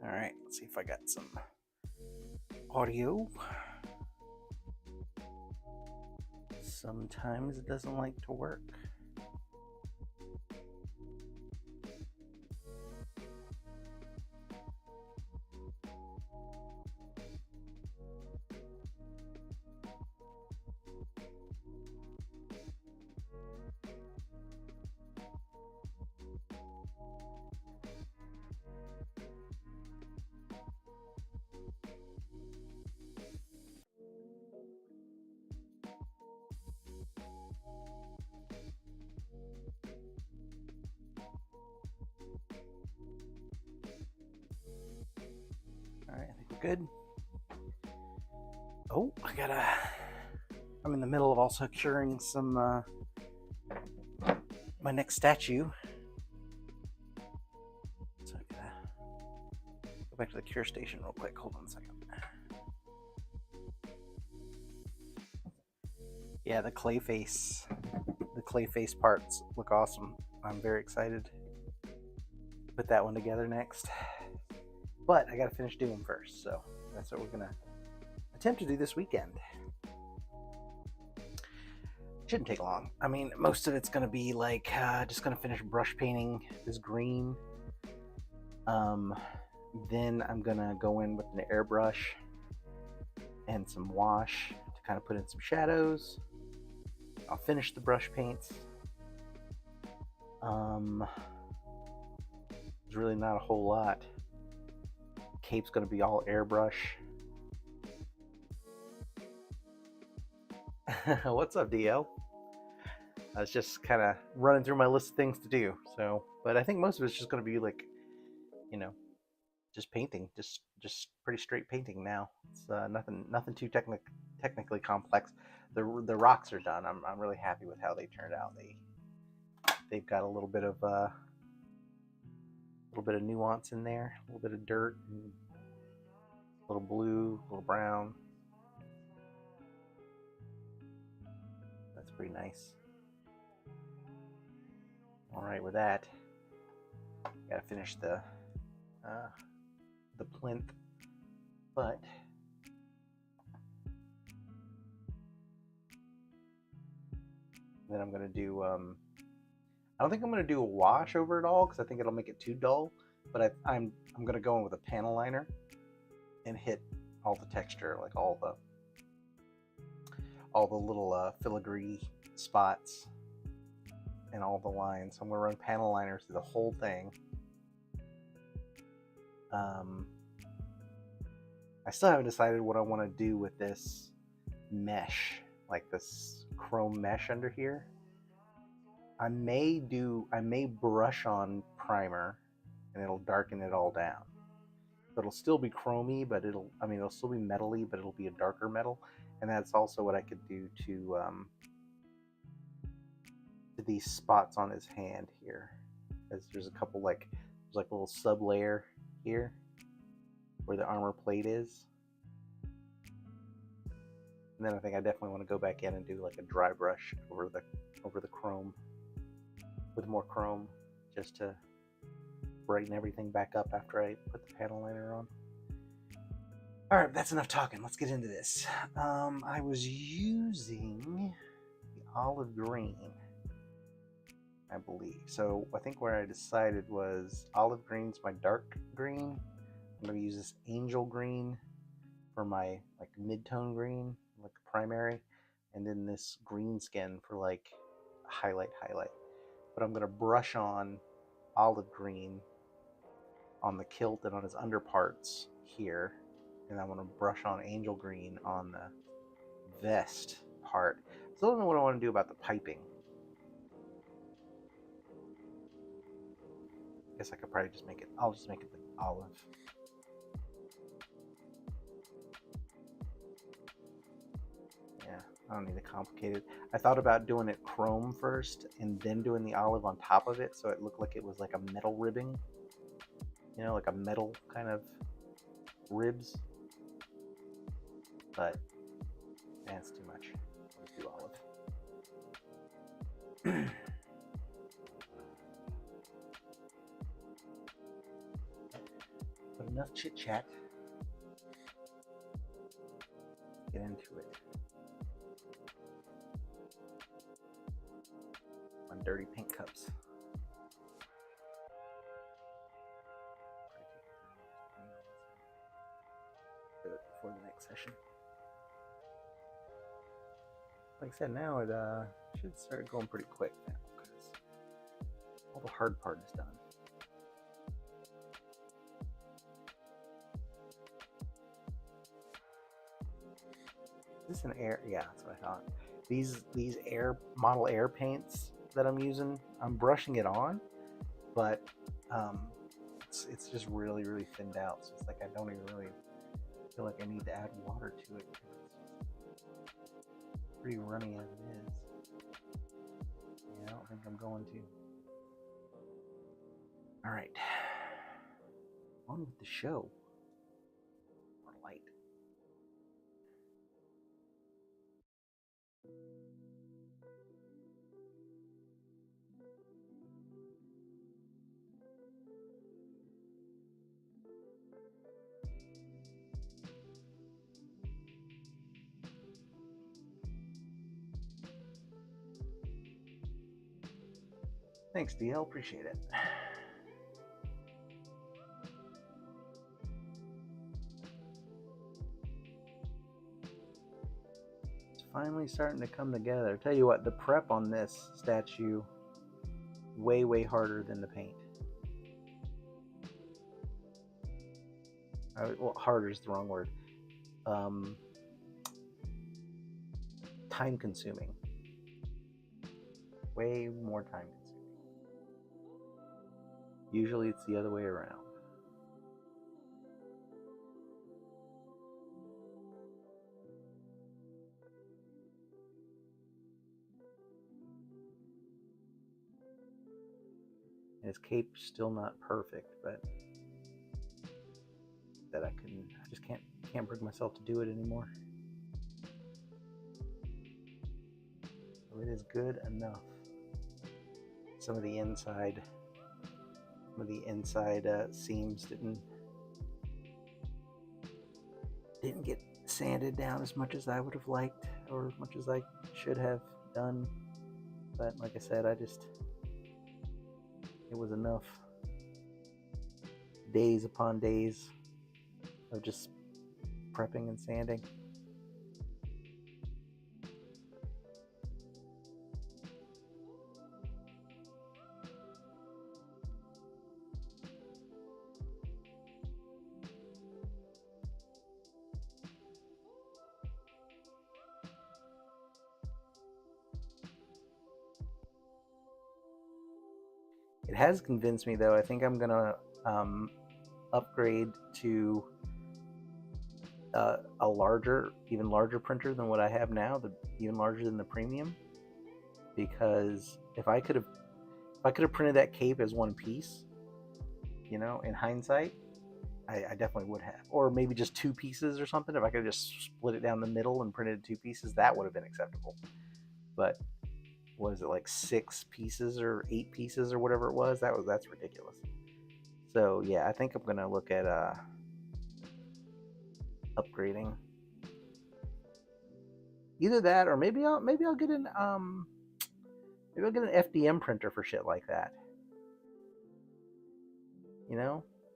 All right, let's see if I got some audio. Sometimes it doesn't like to work. All right, I think we're good. Oh, I'm in the middle of also curing some, my next statue. So I gotta go back to the cure station real quick. Hold on a second. Yeah, the clay face parts look awesome. I'm very excited to put that one together next. But I gotta finish doing them first, so that's what we're gonna attempt to do this weekend. Shouldn't take long. I mean, most of it's gonna be like just gonna finish brush painting this green. Then I'm gonna go in with an airbrush and some wash to kind of put in some shadows. I'll finish the brush paints. There's really not a whole lot. Cape's gonna be all airbrush. What's up, DL? I was just kind of running through my list of things to do. So, but I think most of it's just going to be like, just painting, just pretty straight painting now. It's nothing too technically complex. The rocks are done. I'm really happy with how they turned out. They've got a little bit of nuance in there, a little bit of dirt, a little blue, a little brown. That's pretty nice. All right, with that, gotta finish the plinth, but then I'm gonna do. I don't think I'm gonna do a wash over it all because I think it'll make it too dull. But I'm gonna go in with a panel liner and hit all the texture, like all the little filigree spots and all the lines. So I'm gonna run panel liners through the whole thing. I still haven't decided what I want to do with this mesh, like this chrome mesh under here. I may brush on primer and it'll darken it all down. So it'll still be chromy, but it'll still be metally, but it'll be a darker metal. And that's also what I could do to these spots on his hand here. Because there's a couple there's a little sub layer here where the armor plate is. And then I think I definitely want to go back in and do like a dry brush over the chrome with more chrome, just to brighten everything back up after I put the panel liner on. All right, that's enough talking. Let's get into this. I was using the olive green, I believe. So I think where I decided was olive green's my dark green. I'm going to use this angel green for my like mid-tone green, like primary, and then this green skin for like highlight. But I'm going to brush on olive green on the kilt and on his underparts here, and I'm going to brush on angel green on the vest part. Still don't know what I want to do about the piping. I guess I could probably I'll just make it the olive. Yeah, I don't need to complicate it. I thought about doing it chrome first and then doing the olive on top of it, so it looked like it was like a metal ribbing. You know, like a metal kind of ribs. But that's too much. Let's do olive. Put enough chit chat. Get into it. On dirty paint cups. Do it before the next session. Like I said, now it should start going pretty quick now because all the hard part is done. Is this an air? Yeah, that's what I thought. These model air paints that I'm using, I'm brushing it on, but it's just really thinned out. So it's like I don't even really feel like I need to add water to it. It's pretty runny as it is. Yeah, I don't think I'm going to. All right, on with the show. More light. Thanks, DL. Appreciate it. It's finally starting to come together. Tell you what, the prep on this statue way harder than the paint. Well, harder is the wrong word. Time consuming. Way more time consuming. Usually it's the other way around. And his cape's still not perfect, but that I just can't bring myself to do it anymore. So it is good enough. Some of the inside seams didn't get sanded down as much as I would have liked, or as much as I should have done. But like I said, it was enough days upon days of just prepping and sanding. It has convinced me, though. I think I'm gonna upgrade to a even larger printer than what I have now, even larger than the premium. Because if I could have printed that cape as one piece, in hindsight, I definitely would have. Or maybe just two pieces or something. If I could have just split it down the middle and printed two pieces, that would have been acceptable. But was it like 6 pieces or 8 pieces or whatever it was? That's ridiculous. So yeah, I think I'm gonna look at upgrading. Either that, or maybe I'll get an FDM printer for shit like that.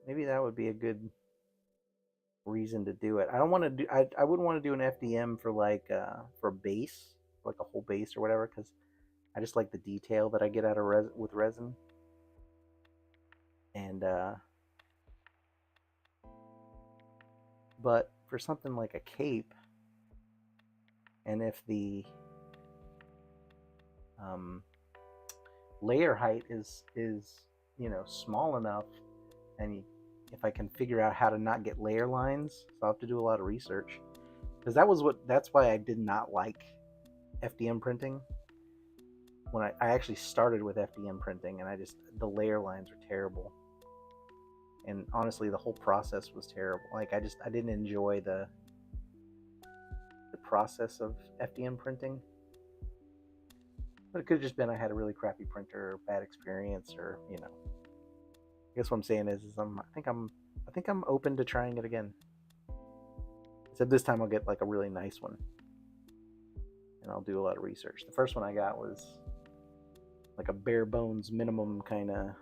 Maybe that would be a good reason to do it. I wouldn't want to do an FDM for for a base, like a whole base or whatever, because I just like the detail that I get out of with resin. And but for something like a cape, and if the layer height is small enough, and if I can figure out how to not get layer lines, so I'll have to do a lot of research, because that's why I did not like FDM printing. When I actually started with FDM printing, and the layer lines were terrible, and honestly the whole process was terrible. Like I didn't enjoy the process of FDM printing. But it could have just been I had a really crappy printer, or bad experience, or I guess what I'm saying is I think I'm I think I'm open to trying it again. Except this time I'll get like a really nice one, and I'll do a lot of research. The first one I got was like a bare bones minimum kind of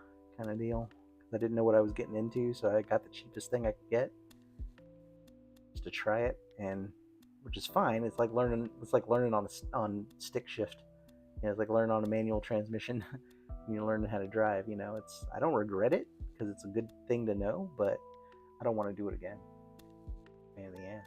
deal. I didn't know what I was getting into, so I got the cheapest thing I could get just to try it, and which is fine. It's like learning. It's like learning on stick shift. It's like learning on a manual transmission. You're learning how to drive. It's I don't regret it because it's a good thing to know, but I don't want to do it again. Pain in the ass.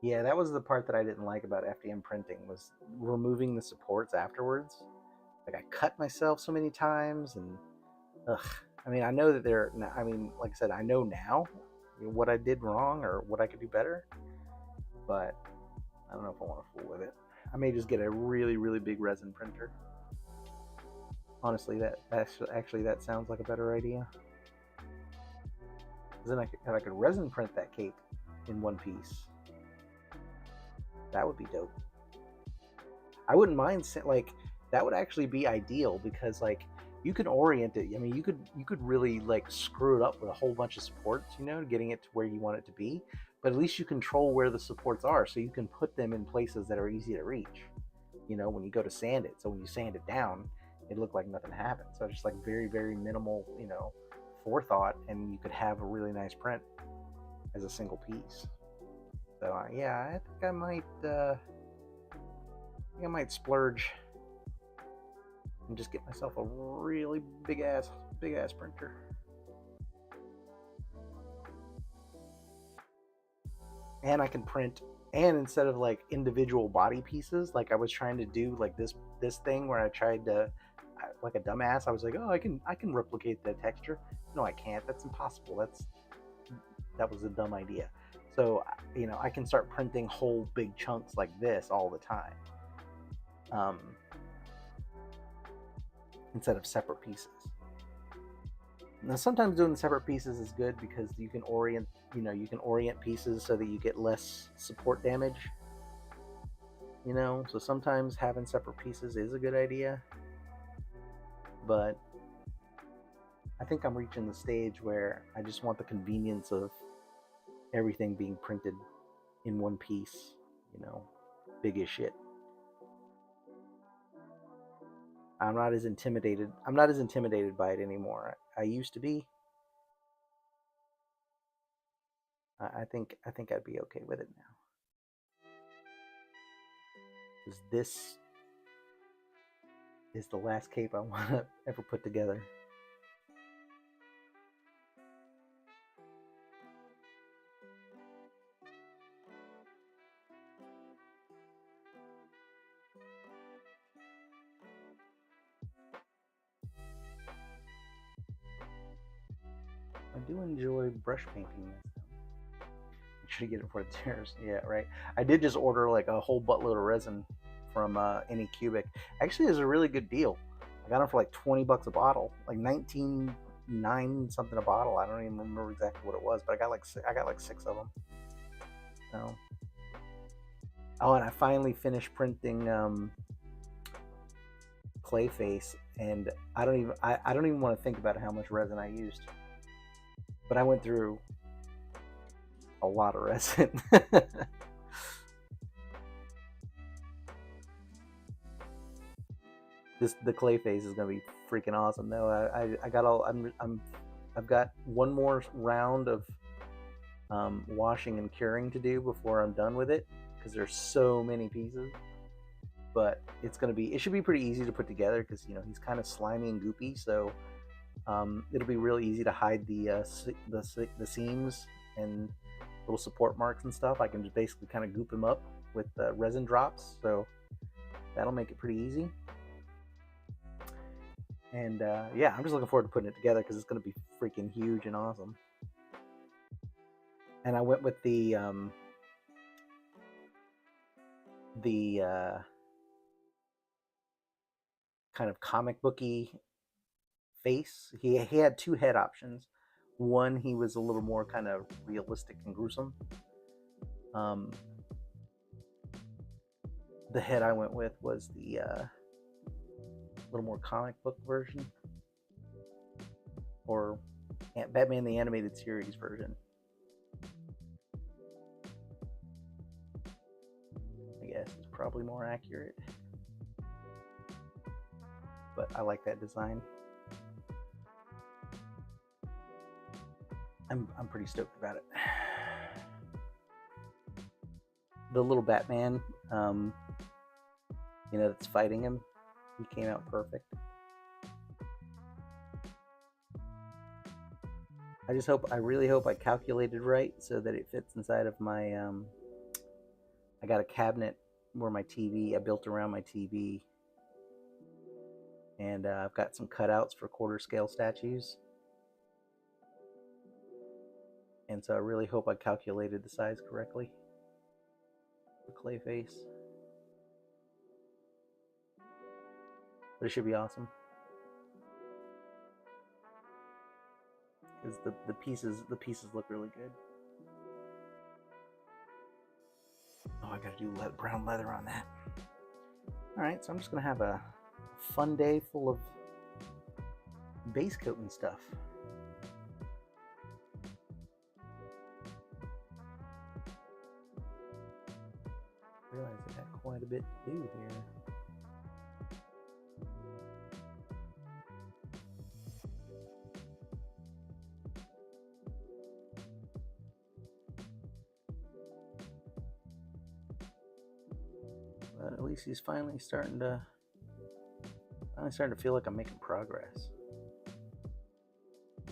Yeah, that was the part that I didn't like about FDM printing was removing the supports afterwards. Like I cut myself so many times, and ugh. I mean, I know that they're. I mean, like I said, I know now what I did wrong or what I could do better, but I don't know if I want to fool with it. I may just get a really, really big resin printer. Honestly, that sounds like a better idea. Because then I could resin print that cape in one piece. That would be dope. I wouldn't mind like that would actually be ideal because like you can orient it. I mean, you could really like screw it up with a whole bunch of supports, getting it to where you want it to be. But at least you control where the supports are, so you can put them in places that are easy to reach. When you go to sand it. So when you sand it down, it looked like nothing happened. So just like very, very minimal, forethought, and you could have a really nice print as a single piece. So yeah, I think I might splurge and just get myself a really big ass printer. And I can print, and instead of like individual body pieces like I was trying to do, like this thing where I tried to like a dumbass, I was like, oh, I can replicate the texture. No, I can't. That's impossible. That was a dumb idea. So I can start printing whole big chunks like this all the time, um, instead of separate pieces. Now, sometimes doing the separate pieces is good because you can orient pieces so that you get less support damage. So sometimes having separate pieces is a good idea, but I think I'm reaching the stage where I just want the convenience of everything being printed in one piece, big as shit. I'm not as intimidated. I'm not as intimidated by it anymore. I used to be. I think I'd be okay with it now. Because this is the last cape I want to ever put together. I do enjoy brush painting this. Make sure to get it for the tears. Yeah, right. I did just order like a whole buttload of resin from Anycubic. Actually, it was a really good deal. I got them for like $20 a bottle, like 19.9 something a bottle. I don't even remember exactly what it was, but I got like 6 of them. So, oh, and I finally finished printing Clayface, and I don't even want to think about how much resin I used, but I went through a lot of resin. The Clayface is gonna be freaking awesome though. I got all I've got one more round of washing and curing to do before I'm done with it because there's so many pieces. But it should be pretty easy to put together because he's kind of slimy and goopy, so it'll be real easy to hide the seams and little support marks and stuff. I can just basically kind of goop him up with resin drops, so that'll make it pretty easy. And yeah, I'm just looking forward to putting it together because it's going to be freaking huge and awesome. And I went with the kind of comic booky face. He had 2 head options. One, he was a little more kind of realistic and gruesome. Um, the head I went with was the little more comic book version, or Batman the Animated Series version. I guess is probably more accurate, but I like that design. I'm pretty stoked about it. The little Batman, that's fighting him, he came out perfect. I really hope I calculated right so that it fits inside of my, I got a cabinet where I built around my TV, and I've got some cutouts for quarter scale statues. And so I really hope I calculated the size correctly for Clayface. But it should be awesome. Because the pieces look really good. Oh, I gotta do brown leather on that. Alright, so I'm just gonna have a fun day full of base coating stuff. I realize I got quite a bit to do here. But at least he's finally starting to feel like I'm making progress.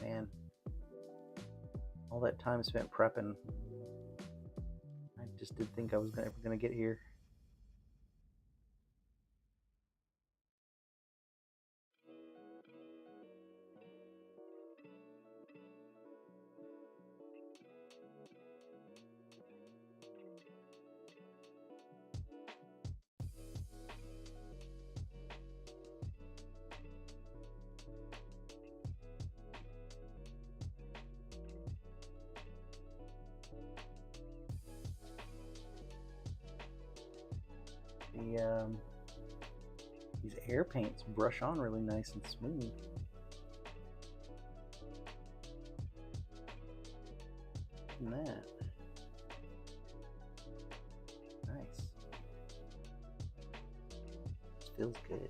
Man, all that time spent prepping, I just didn't think I was ever going to get here. These air paints brush on really nice and smooth. Look at that. Nice. Feels good.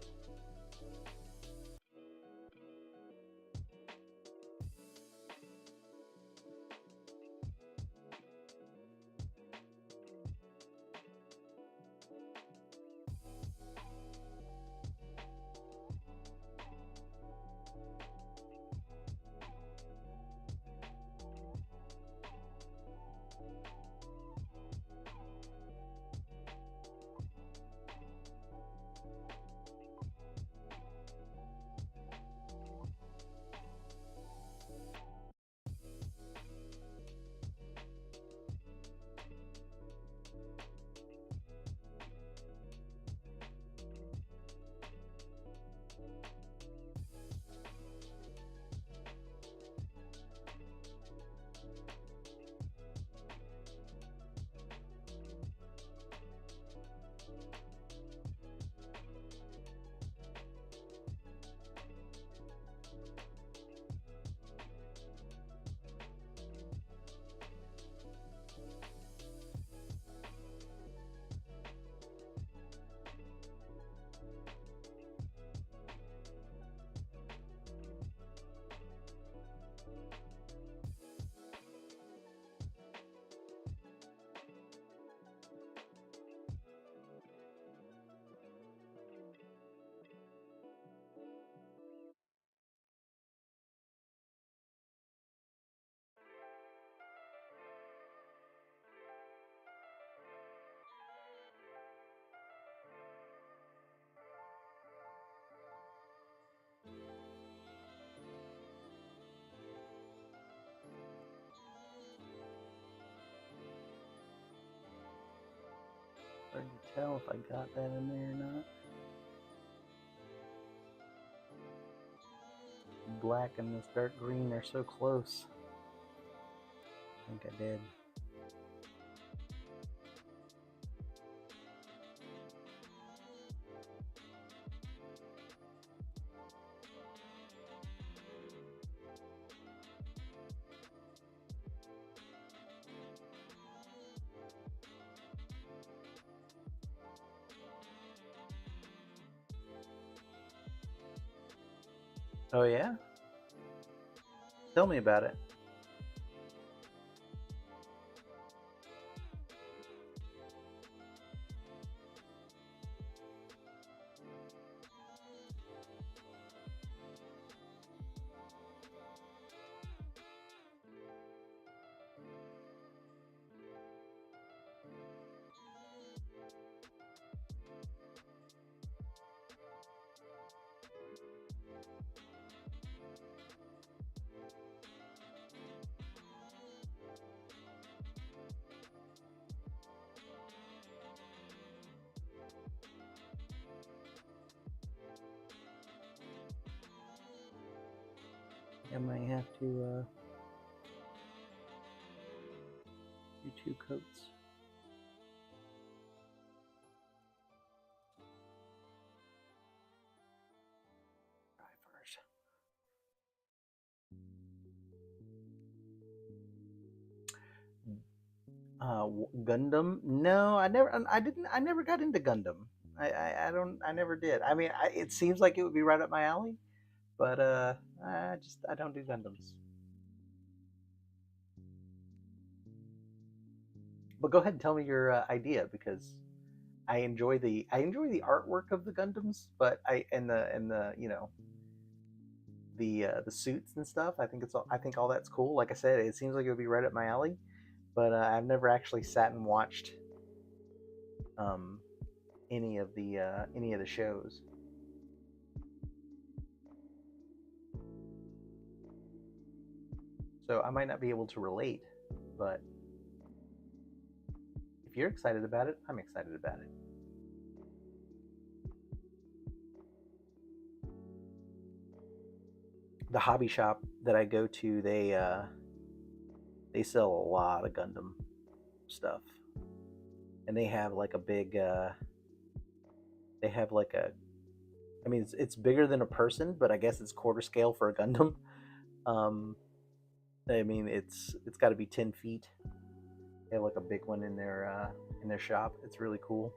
Hard to tell if I got that in there or not. Black and this dark green are so close. I think I did. Oh yeah? Tell me about it. I might have to do 2 coats. Try first. Gundam? No, I never. I didn't. I never got into Gundam. I don't. I never did. I mean, it seems like it would be right up my alley, but I don't do Gundams. But go ahead and tell me your idea because I enjoy the artwork of the Gundams, but and the the suits and stuff. I think all that's cool. Like I said, it seems like it would be right up my alley, but I've never actually sat and watched um, any of the shows. So I might not be able to relate, but if you're excited about it, I'm excited about it. The hobby shop that I go to, they sell a lot of Gundam stuff, and they have like a big they have like a I mean it's bigger than a person, but I guess it's quarter scale for a Gundam. Um, I mean it's got to be 10 feet. They have like a big one in their shop. It's really cool.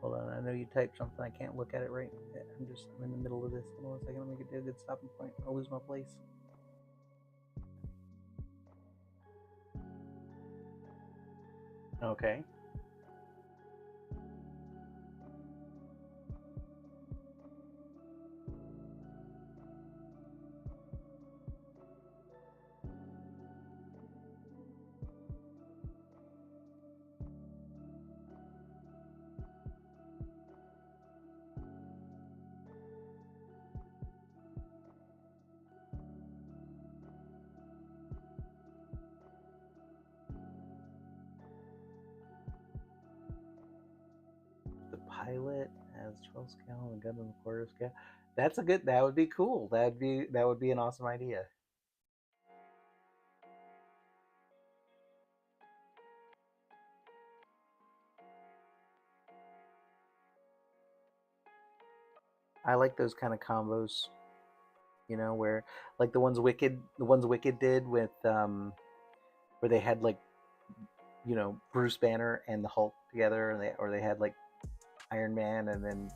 Hold on, I know you typed something. I can't look at it right. I'm in the middle of this. Hold on a second. Let me get a good stopping point. I'll lose my place. Okay. The pilot has 12 scale and the gun on the quarter scale. That's a good. That would be cool. That would be an awesome idea. I like those kind of combos. Where like the ones Wicked did with where they had like Bruce Banner and the Hulk together, and they had like Iron Man and then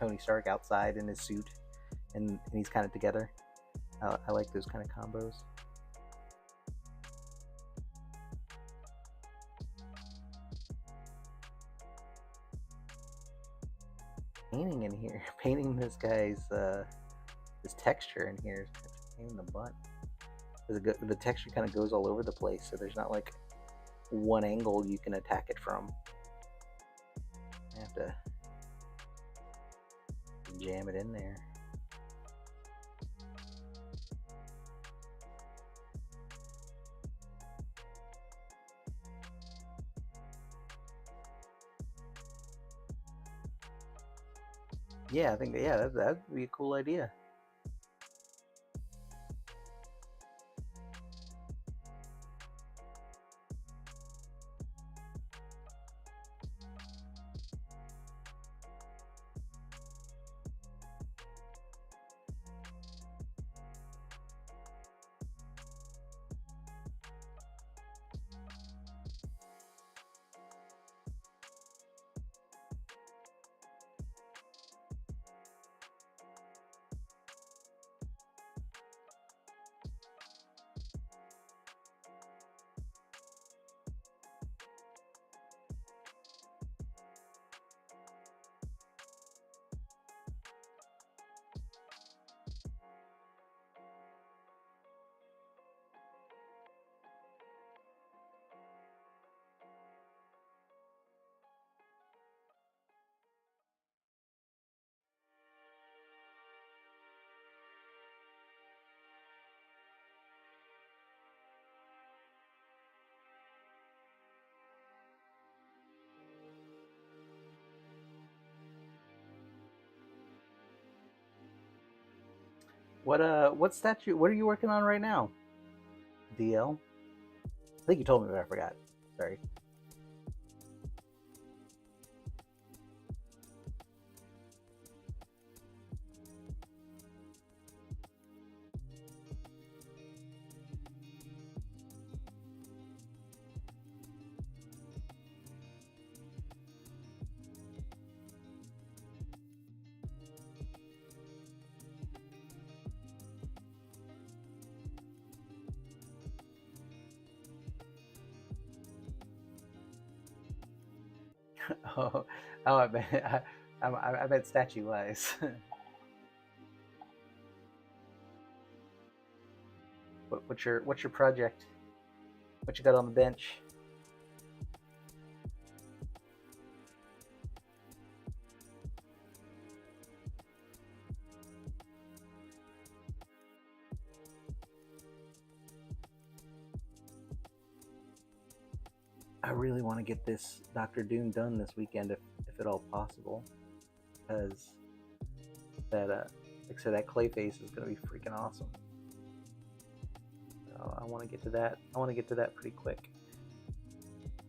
Tony Stark outside in his suit, and he's kind of together. I like those kind of combos. Painting in here, painting this guy's this texture in here, pain in the butt. The texture kind of goes all over the place, so there's not like one angle you can attack it from. I have to jam it in there. Yeah, I think that'd be a cool idea. What statue? What are you working on right now? DL. I think you told me, but I forgot. Sorry. Oh, oh, I meant, I meant statue wise. What's your project? What you got on the bench? I really want to get this Doctor Doom done this weekend, if at all possible, because like I said, that Clayface is gonna be freaking awesome. So I want to get to that. I want to get to that pretty quick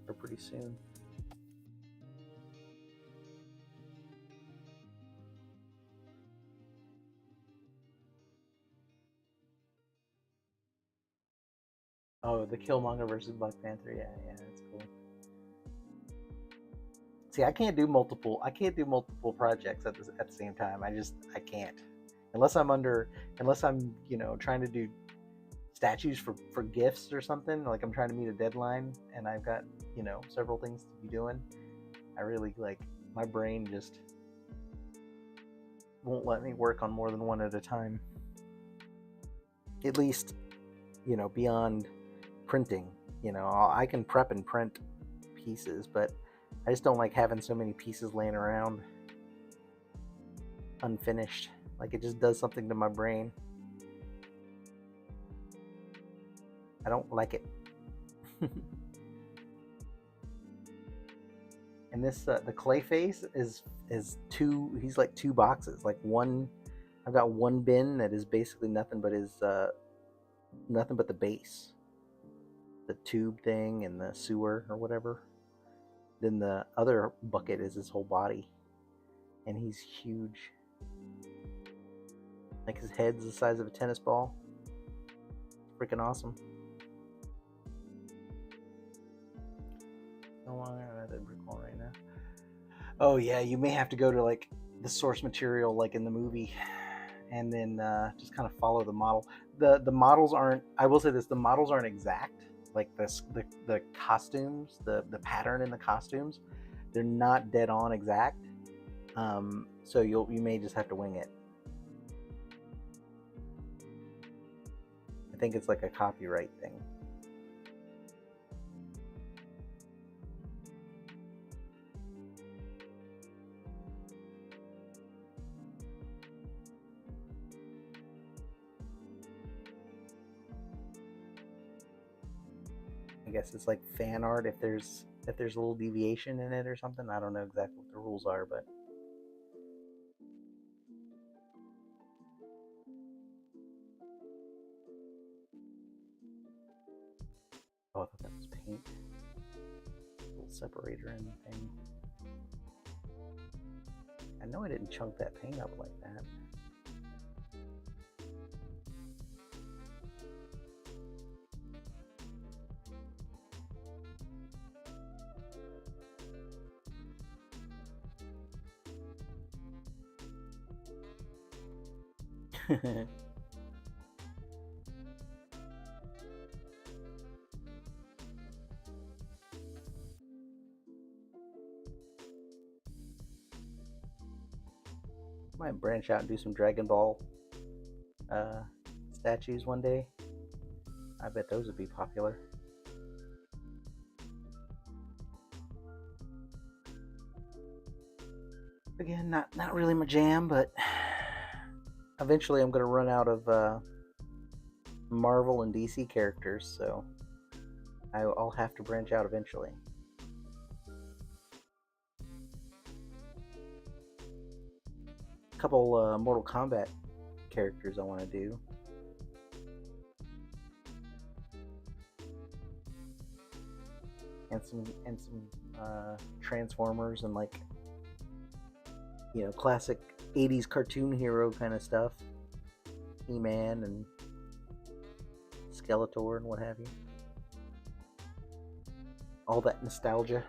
or pretty soon. Oh, the Killmonger versus Black Panther. Yeah, yeah, that's cool. See, I can't do multiple. I can't do multiple projects at the same time. I can't, unless I'm under, unless I'm trying to do statues for gifts or something. Like I'm trying to meet a deadline and I've got several things to be doing. I really like my brain just won't let me work on more than one at a time. At least beyond printing. I can prep and print pieces, but I just don't like having so many pieces laying around unfinished. Like it just does something to my brain. I don't like it. And this the clay face is two. He's like two boxes. Like one, I've got one bin that is basically nothing but his nothing but the base, the tube thing and the sewer or whatever. Then the other bucket is his whole body, and he's huge. Like his head's the size of a tennis ball. Freaking awesome. Oh, I'm at the brick wall right now. Oh yeah, you may have to go to like the source material, like in the movie, and then just kind of follow the model. The models aren't. I will say this: the models aren't exact. Like the costumes, the pattern in the costumes, they're not dead on exact. So you may just have to wing it. I think it's like a copyright thing. I guess it's like fan art if there's a little deviation in it or something. I don't know exactly what the rules are, but oh, I thought that was paint. A little separator in the thing. I know I didn't chunk that paint up like that. Might branch out and do some Dragon Ball uh, statues one day. I bet those would be popular. Again, not really my jam, but eventually I'm gonna run out of Marvel and DC characters, so I'll have to branch out eventually. A couple Mortal Kombat characters I want to do. And some Transformers and like, you know, classic 80s cartoon hero kind of stuff. He-Man and Skeletor and what have you. All that nostalgia.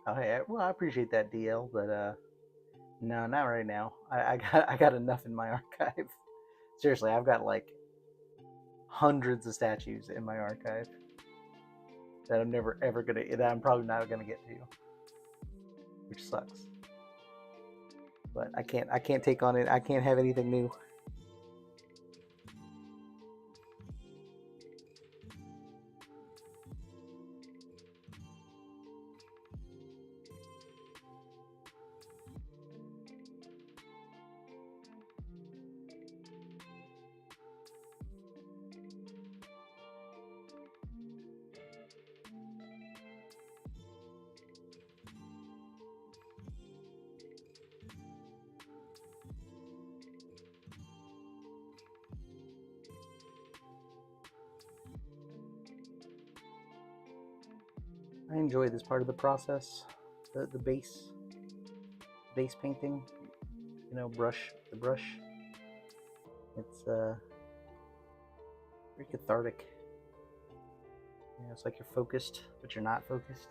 Oh, hey, well, I appreciate that, DL, but no, not right now. I got enough in my archive. Seriously, I've got like hundreds of statues in my archive that I'm probably not gonna get to, which sucks. But I can't take on it. I can't have anything new. I enjoy this part of the process, the base painting. You know, the brush. It's very cathartic. You know, it's like you're focused, but you're not focused.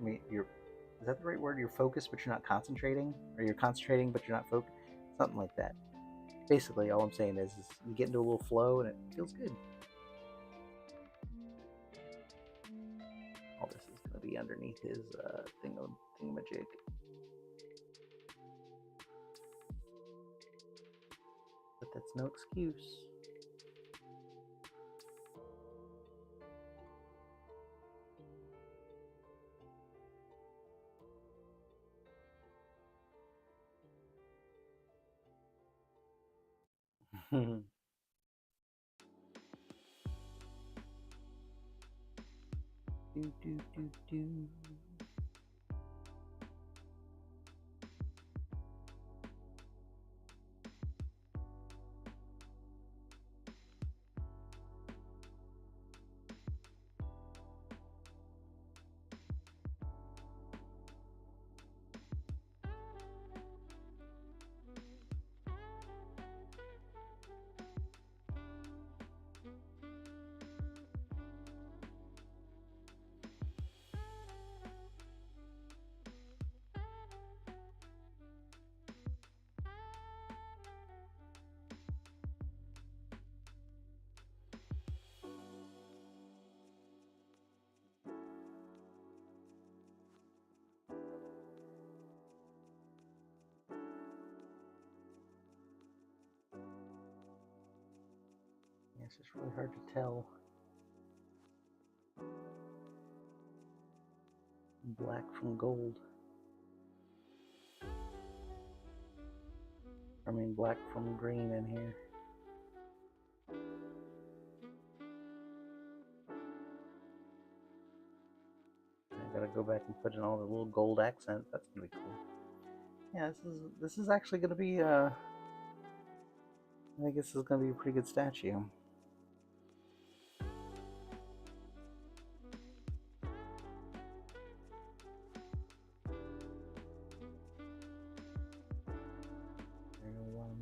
I mean, is that the right word? You're focused, but you're not concentrating, or you're concentrating, but you're not focused. Something like that. Basically, all I'm saying is you get into a little flow, and it feels good. All this is going to be underneath his thingamajig. But that's no excuse. do do do do. It's just really hard to tell black from gold. I mean, black from green in here. I gotta go back and put in all the little gold accents. That's gonna be cool. Yeah, this is actually gonna be I think this is gonna be a pretty good statue.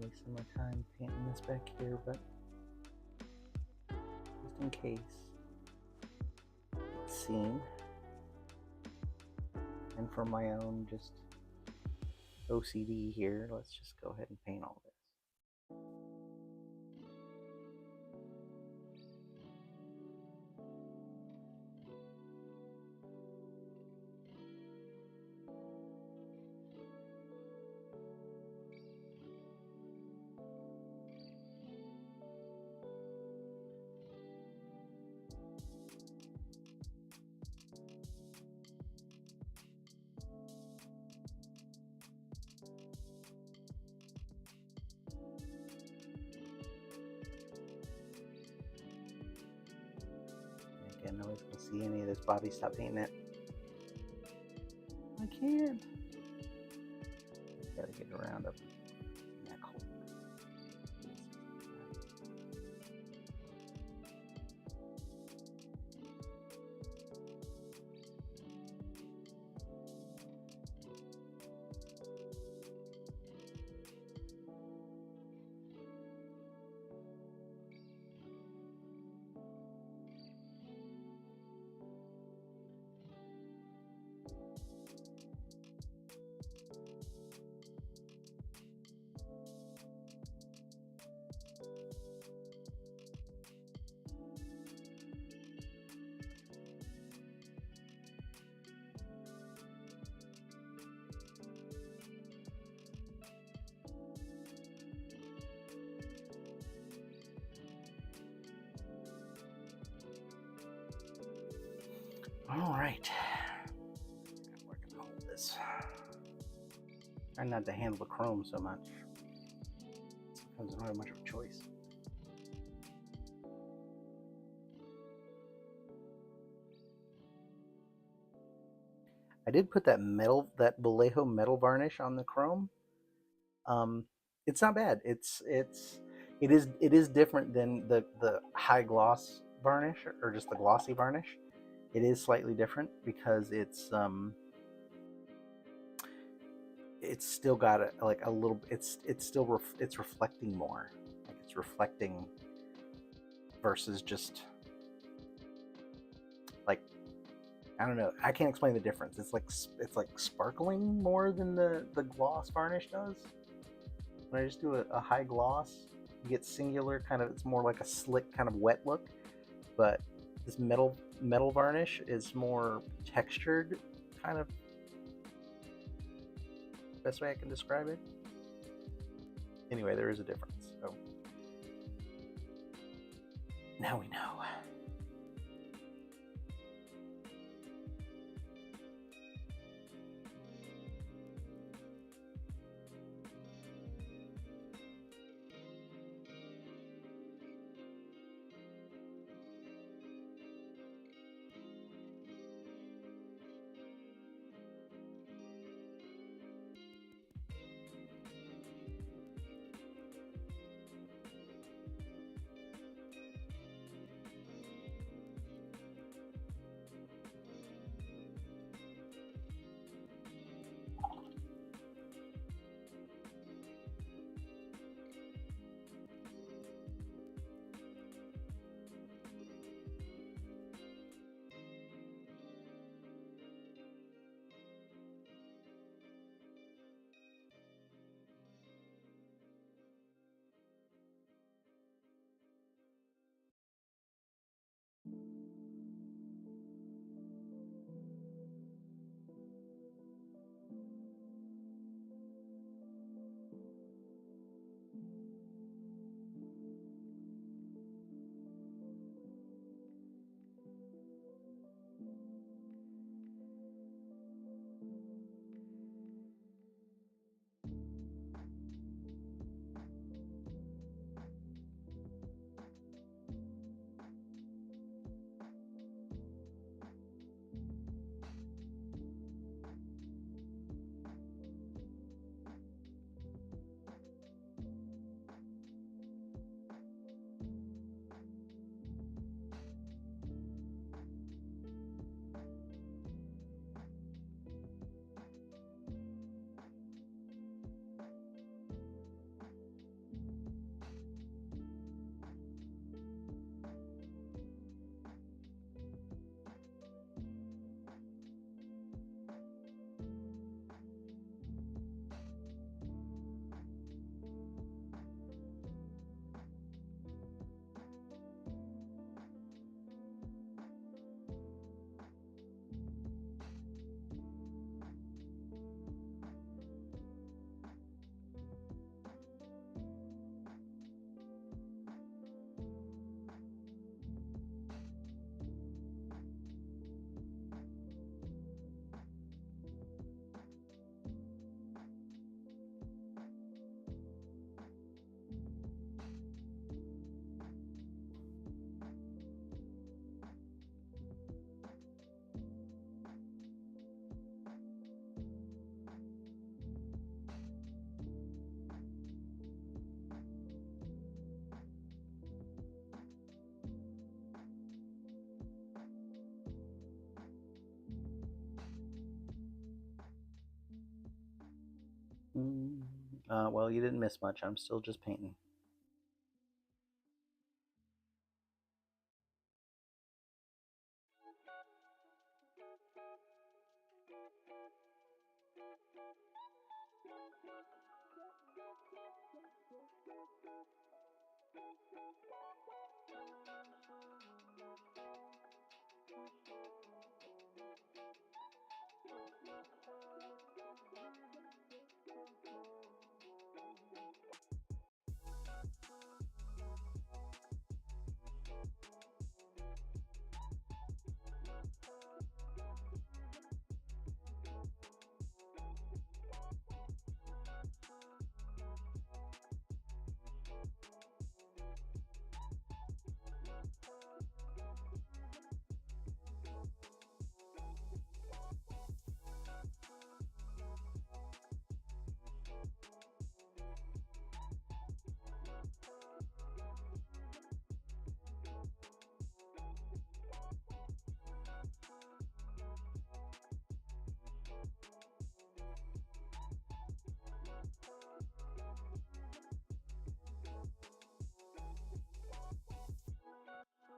Wasting my time painting this back here, but just in case it's seen, and for my own just OCD here, let's just go ahead and paint all this. Yeah, nobody's gonna see any of this. Bobby, stop painting it. I can't. Gotta get around up in that hole. All right. We're gonna hold this. Try not to handle the chrome so much. Sometimes I don't have much of a choice. I did put that Vallejo metal varnish on the chrome. It's not bad. It is different than the high gloss varnish or just the glossy varnish. It is slightly different because it's still got a little. It's still it's reflecting more. Like it's reflecting versus just like I don't know. I can't explain the difference. It's like sparkling more than the gloss varnish does. When I just do a high gloss, you get singular kind of. It's more like a slick kind of wet look, but this metal varnish is more textured, kind of. Best way I can describe it. Anyway, there is a difference. So now we know. Well, you didn't miss much. I'm still just painting.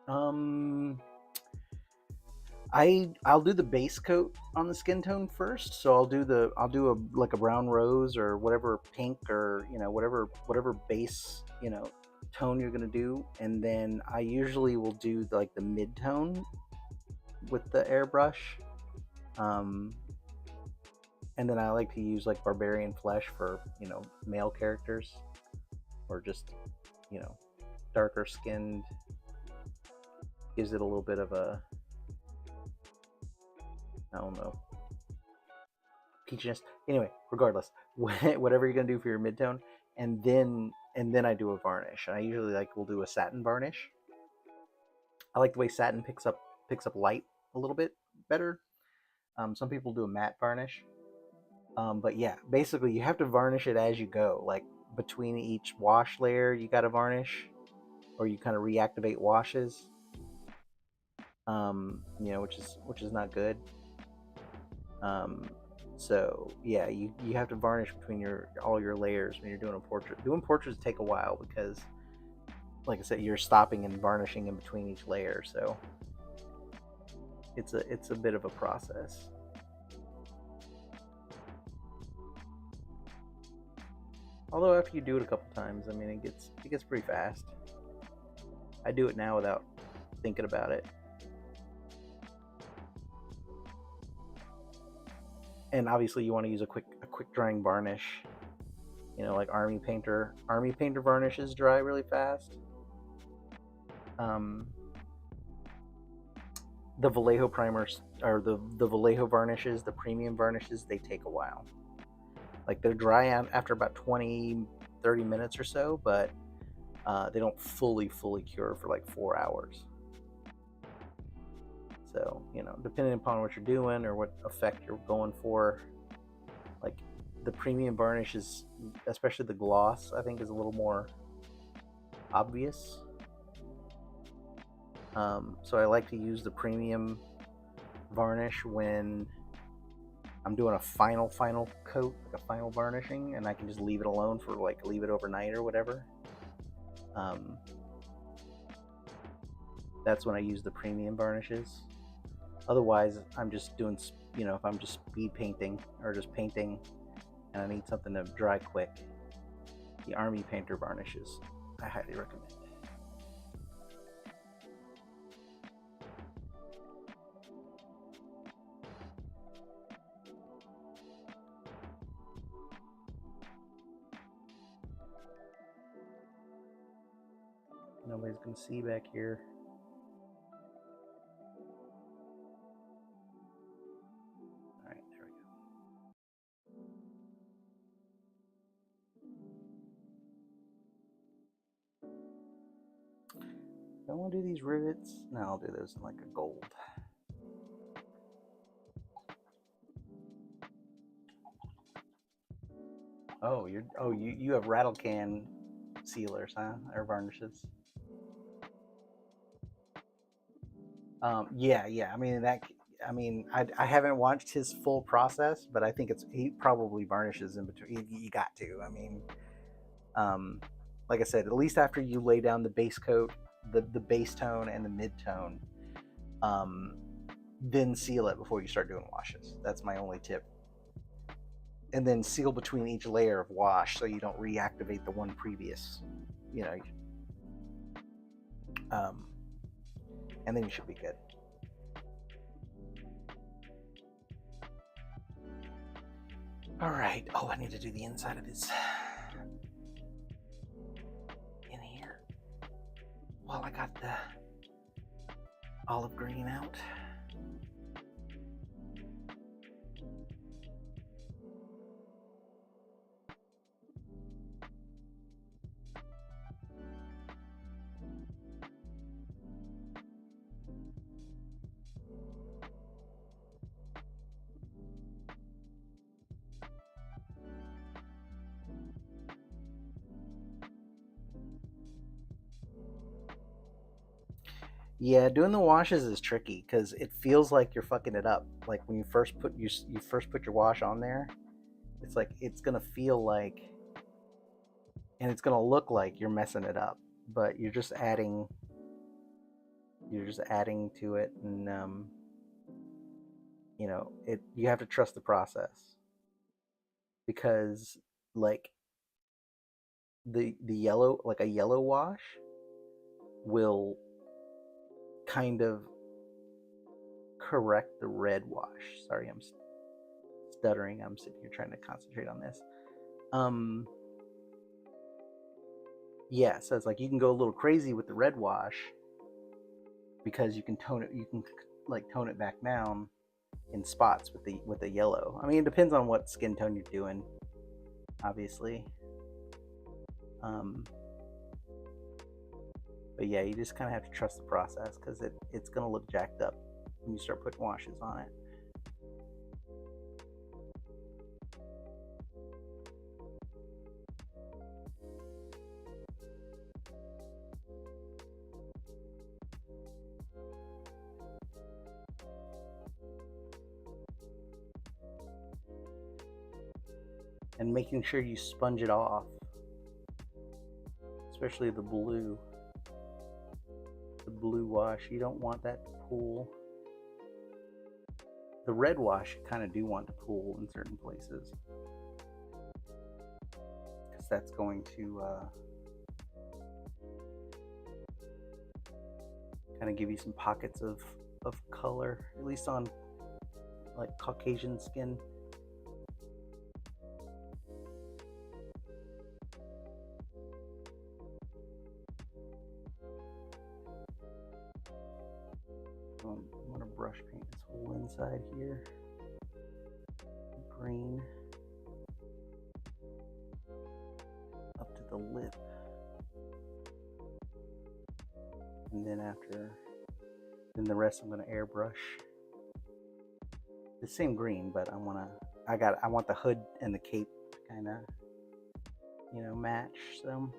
Um, I'll do the base coat on the skin tone first. So I'll do a like a brown rose or whatever pink or whatever base tone you're gonna do, and then I usually will do like the mid tone with the airbrush. Um, and then I like to use like barbarian flesh for male characters or just you know darker skinned. Gives it a little bit of a, I don't know, peachiness. Anyway, regardless, whatever you're gonna do for your midtone, and then I do a varnish. And I usually will do a satin varnish. I like the way satin picks up light a little bit better. Some people do a matte varnish, but yeah, basically you have to varnish it as you go. Like between each wash layer, you got to varnish, or you kind of reactivate washes. Which is not good. Um, so yeah, you have to varnish between all your layers when you're doing a portrait. Doing portraits take a while because, like I said, you're stopping and varnishing in between each layer. So it's a bit of a process. Although after you do it a couple times, I mean, it gets pretty fast. I do it now without thinking about it. And obviously, you want to use a quick drying varnish. Like Army Painter. Army Painter varnishes dry really fast. Um, the Vallejo primers or the Vallejo varnishes, the premium varnishes, they take a while. Like they're dry after about 20, 30 minutes or so, but they don't fully cure for like 4 hours. So, depending upon what you're doing or what effect you're going for, like the premium varnish is, especially the gloss, I think is a little more obvious. So I like to use the premium varnish when I'm doing a final coat, like a final varnishing, and I can just leave it alone for leave it overnight or whatever. That's when I use the premium varnishes. Otherwise, I'm just doing, if I'm just speed painting or just painting and I need something to dry quick, the Army Painter varnishes, I highly recommend. Nobody's going to see back here. All right, there we go. I want to do these rivets. No, I'll do those in like a gold. Oh, you have rattle can sealers, huh? Or varnishes. Yeah. I mean I mean, I haven't watched his full process, but I think he probably varnishes in between. You got to. I mean, um, like I said, at least after you lay down the base coat, the base tone and the mid tone, um, then seal it before you start doing washes. That's my only tip. And then seal between each layer of wash so you don't reactivate the one previous, you know. And then you should be good. All right. Oh, I need to do the inside of his in here. While I got the olive green out. Yeah, doing the washes is tricky because it feels like you're fucking it up. Like when you first put your wash on there, it's like it's gonna feel like, and it's gonna look like you're messing it up, but you're just adding to it, and you know it. You have to trust the process because like the yellow, like a yellow wash, will kind of correct the red wash. Sorry, I'm stuttering. I'm sitting here trying to concentrate on this. Yeah, so it's like you can go a little crazy with the red wash because you can like tone it back down in spots with the yellow. I mean, it depends on what skin tone you're doing, obviously. Um, but yeah, you just kind of have to trust the process because it's gonna look jacked up when you start putting washes on it. And making sure you sponge it off, especially the blue wash. You don't want that to pool. The red wash you kind of do want to pool in certain places because that's going to kind of give you some pockets of color, at least on like Caucasian skin. I'm gonna brush paint this whole inside here green up to the lip, and then the rest I'm gonna airbrush the same green, but I want the hood and the cape to kind of, you know, match some.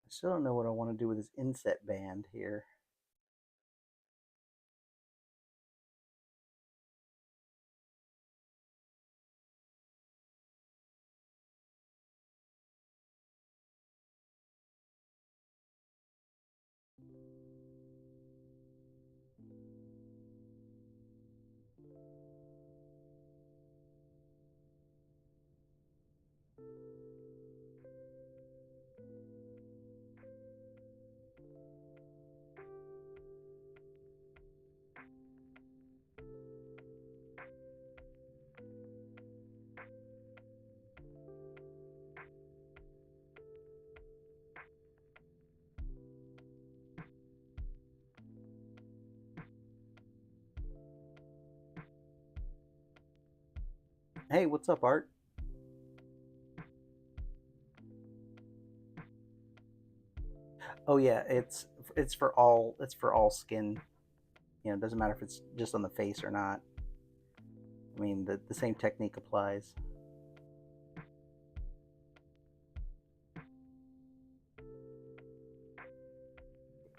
I still don't know what I want to do with this inset band here. Hey, what's up, Art? Oh yeah, it's for all skin. You know, it doesn't matter if it's just on the face or not. I mean, the same technique applies.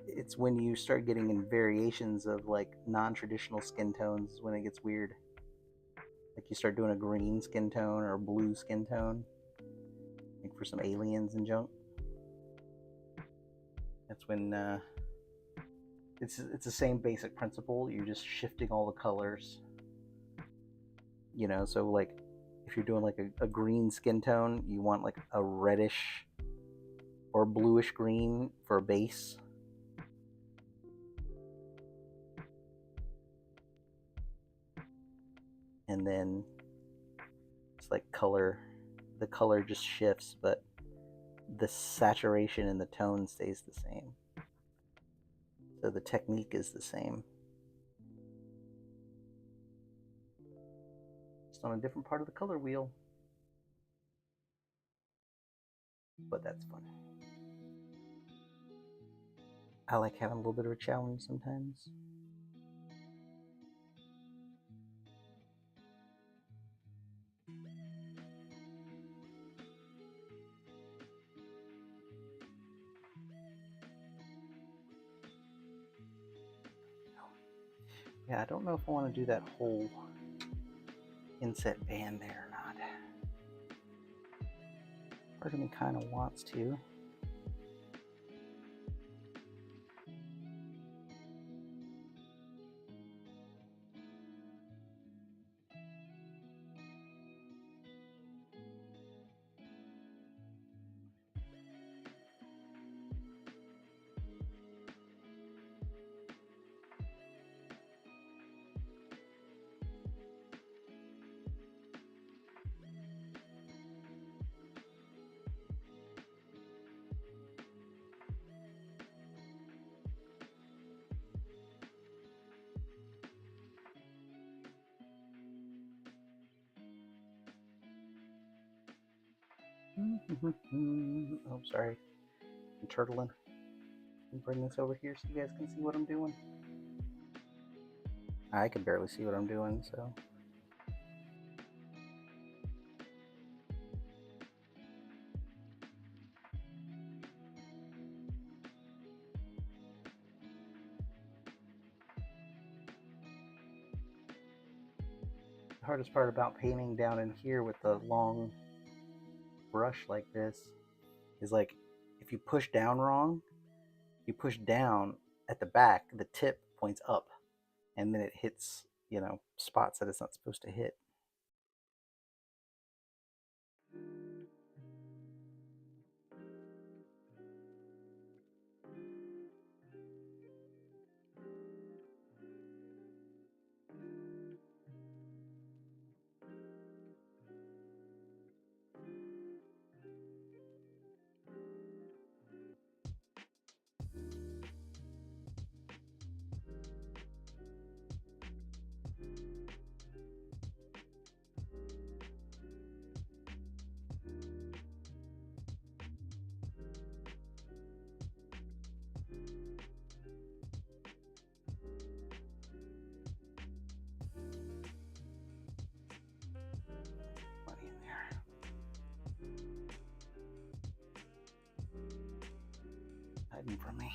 It's when you start getting in variations of like non-traditional skin tones when it gets weird. Like you start doing a green skin tone or a blue skin tone, like for some aliens and junk. That's when it's the same basic principle. You're just shifting all the colors. You know, so like if you're doing like a green skin tone, you want like a reddish or bluish green for a base. And then it's like the color just shifts, but the saturation in the tone stays the same. So the technique is the same. Just on a different part of the color wheel. But that's fun. I like having a little bit of a challenge sometimes. Yeah, I don't know if I want to do that whole inset band there or not. Part of me kind of wants to. Oh, sorry. I'm turtling. Bring this over here so you guys can see what I'm doing. I can barely see what I'm doing, so. The hardest part about painting down in here with the long brush like this is like if you push down wrong, you push down at the back, the tip points up, and then it hits, you know, spots that it's not supposed to hit. Plenty in there. Hiding from me.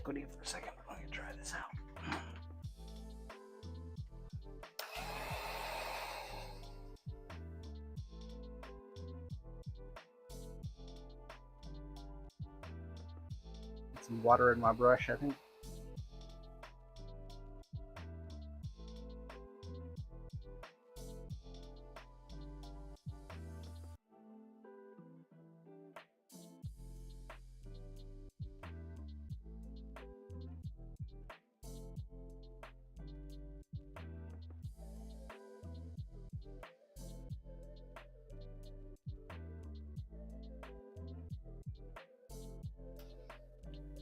liquidy for a second. Let me try this out. Get some water in my brush, I think.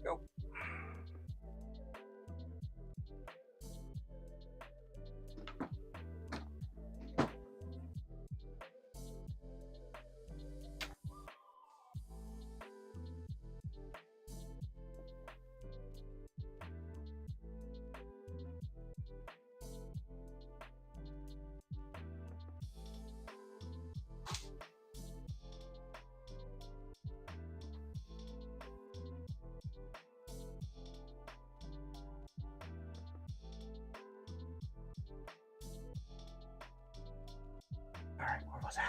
Go. All right, where was I?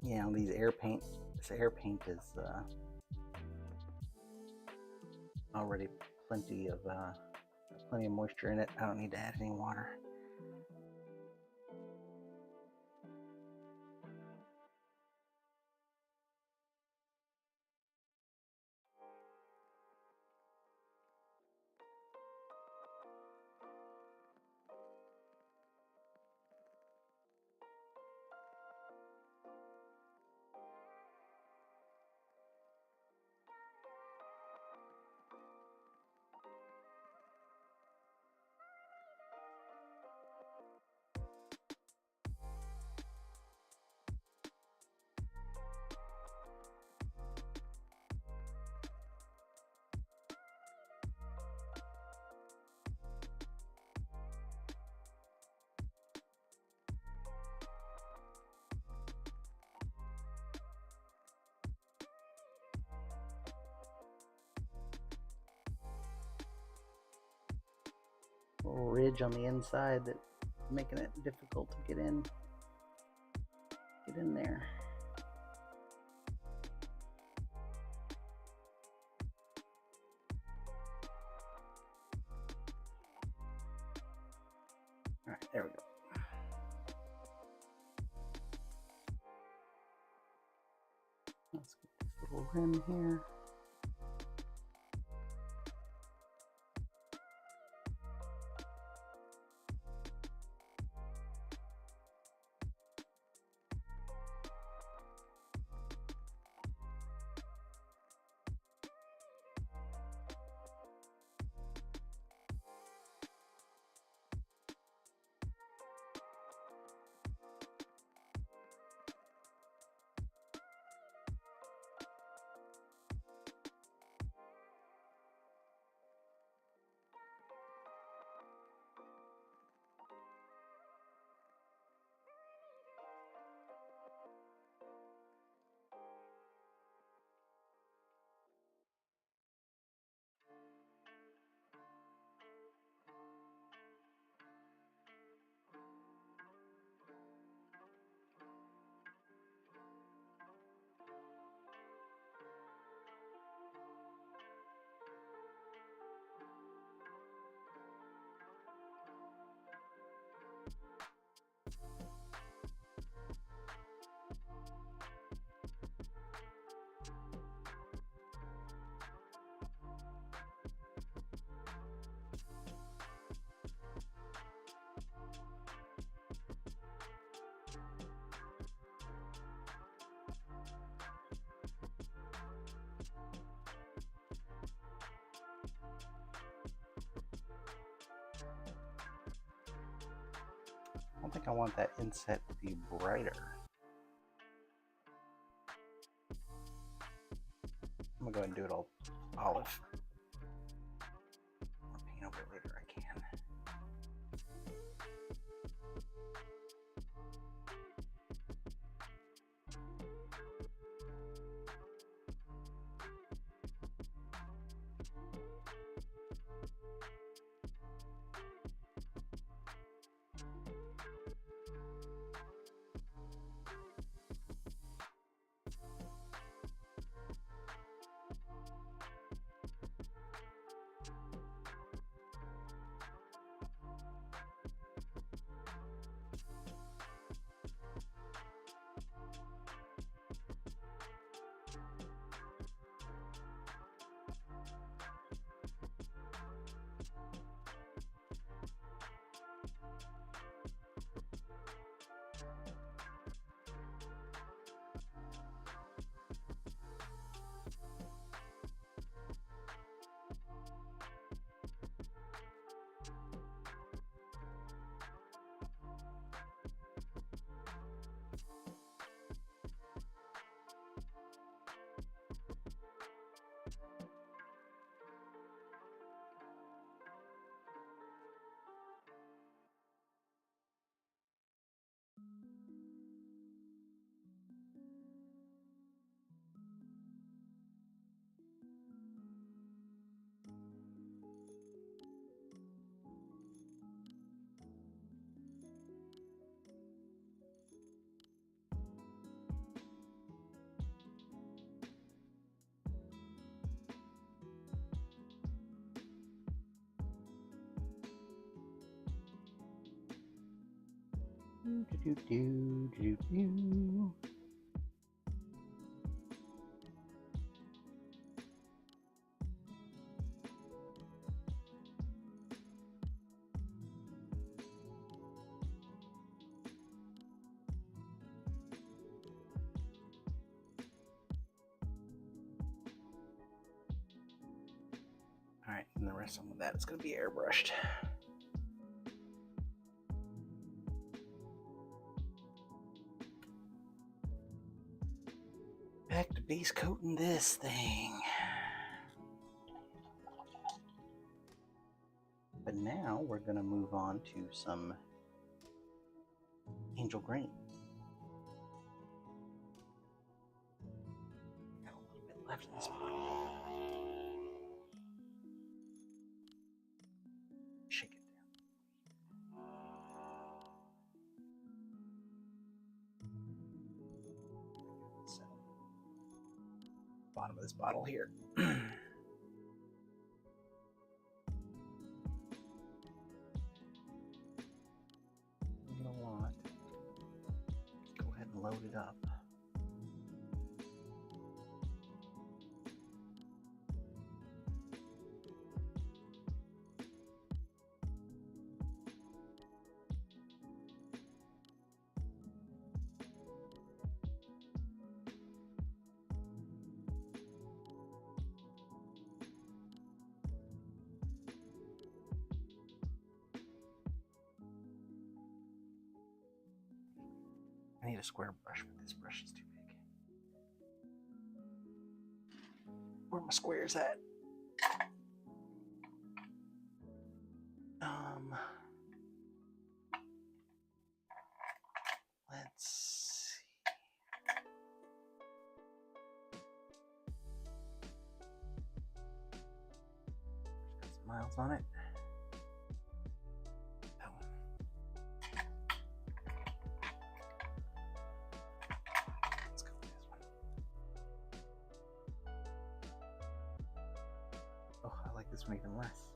Yeah, these air paint. This air paint is already plenty of moisture in it. I don't need to add any water. Little ridge on the inside that's making it difficult to get in there. All right, there we go. Let's get this little rim here. I don't think I want that inset to be brighter. I'm gonna go ahead and do it all olive. I'll paint over it later, I can. Alright, and the rest of that is going to be airbrushed. Back to base coating this thing. But now we're going to move on to some Angel Green. Got a little bit left in this bottle. Shake it down. So, bottom of this bottle here. Go ahead and load it up. I need a square brush, but this brush is too big. Where are my squares at? Let's see. Got some miles on it. Oh, I like this one even less.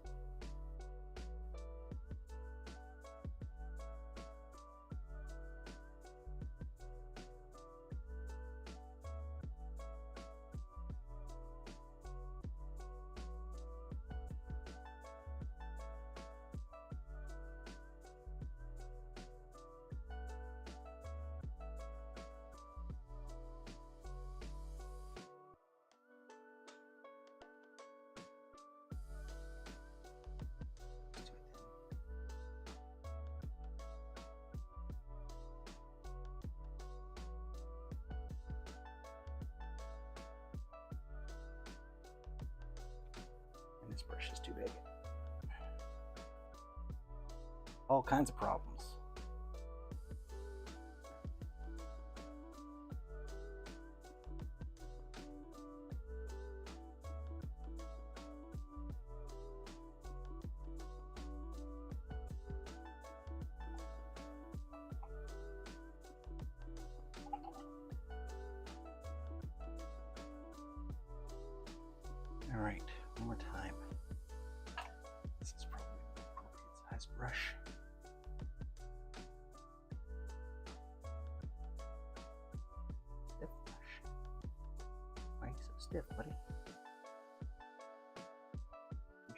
This brush is too big. All kinds of problems. All right, one more time. This is probably an appropriate size brush. Stiff brush. Why are you so stiff, buddy?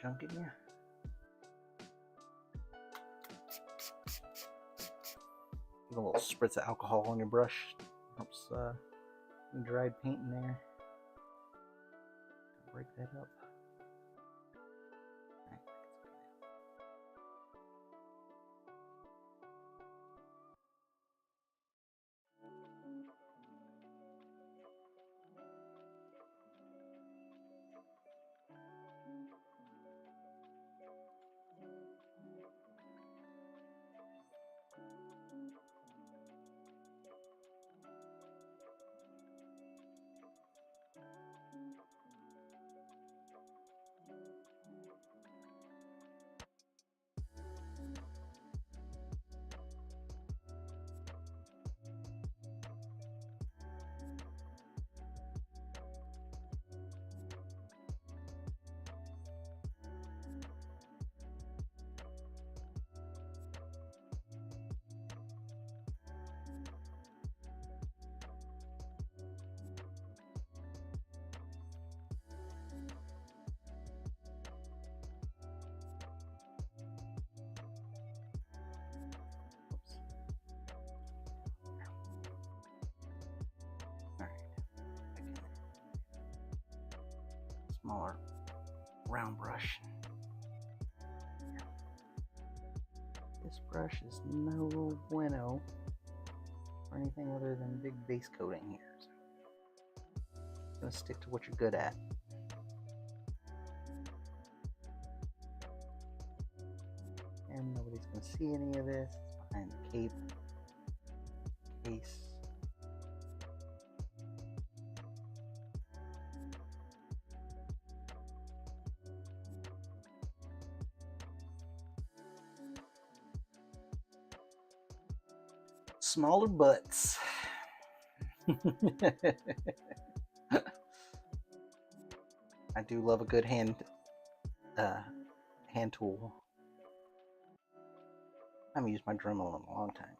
Junk in you? Give a little spritz of alcohol on your brush. Helps dried paint in there. Break that up. smaller round brush. This brush is no bueno for anything other than big base coating here. So I'm gonna stick to what you're good at. And nobody's gonna see any of this. It's behind the cape case. Smaller butts. I do love a good hand tool. I haven't used my Dremel in a long time.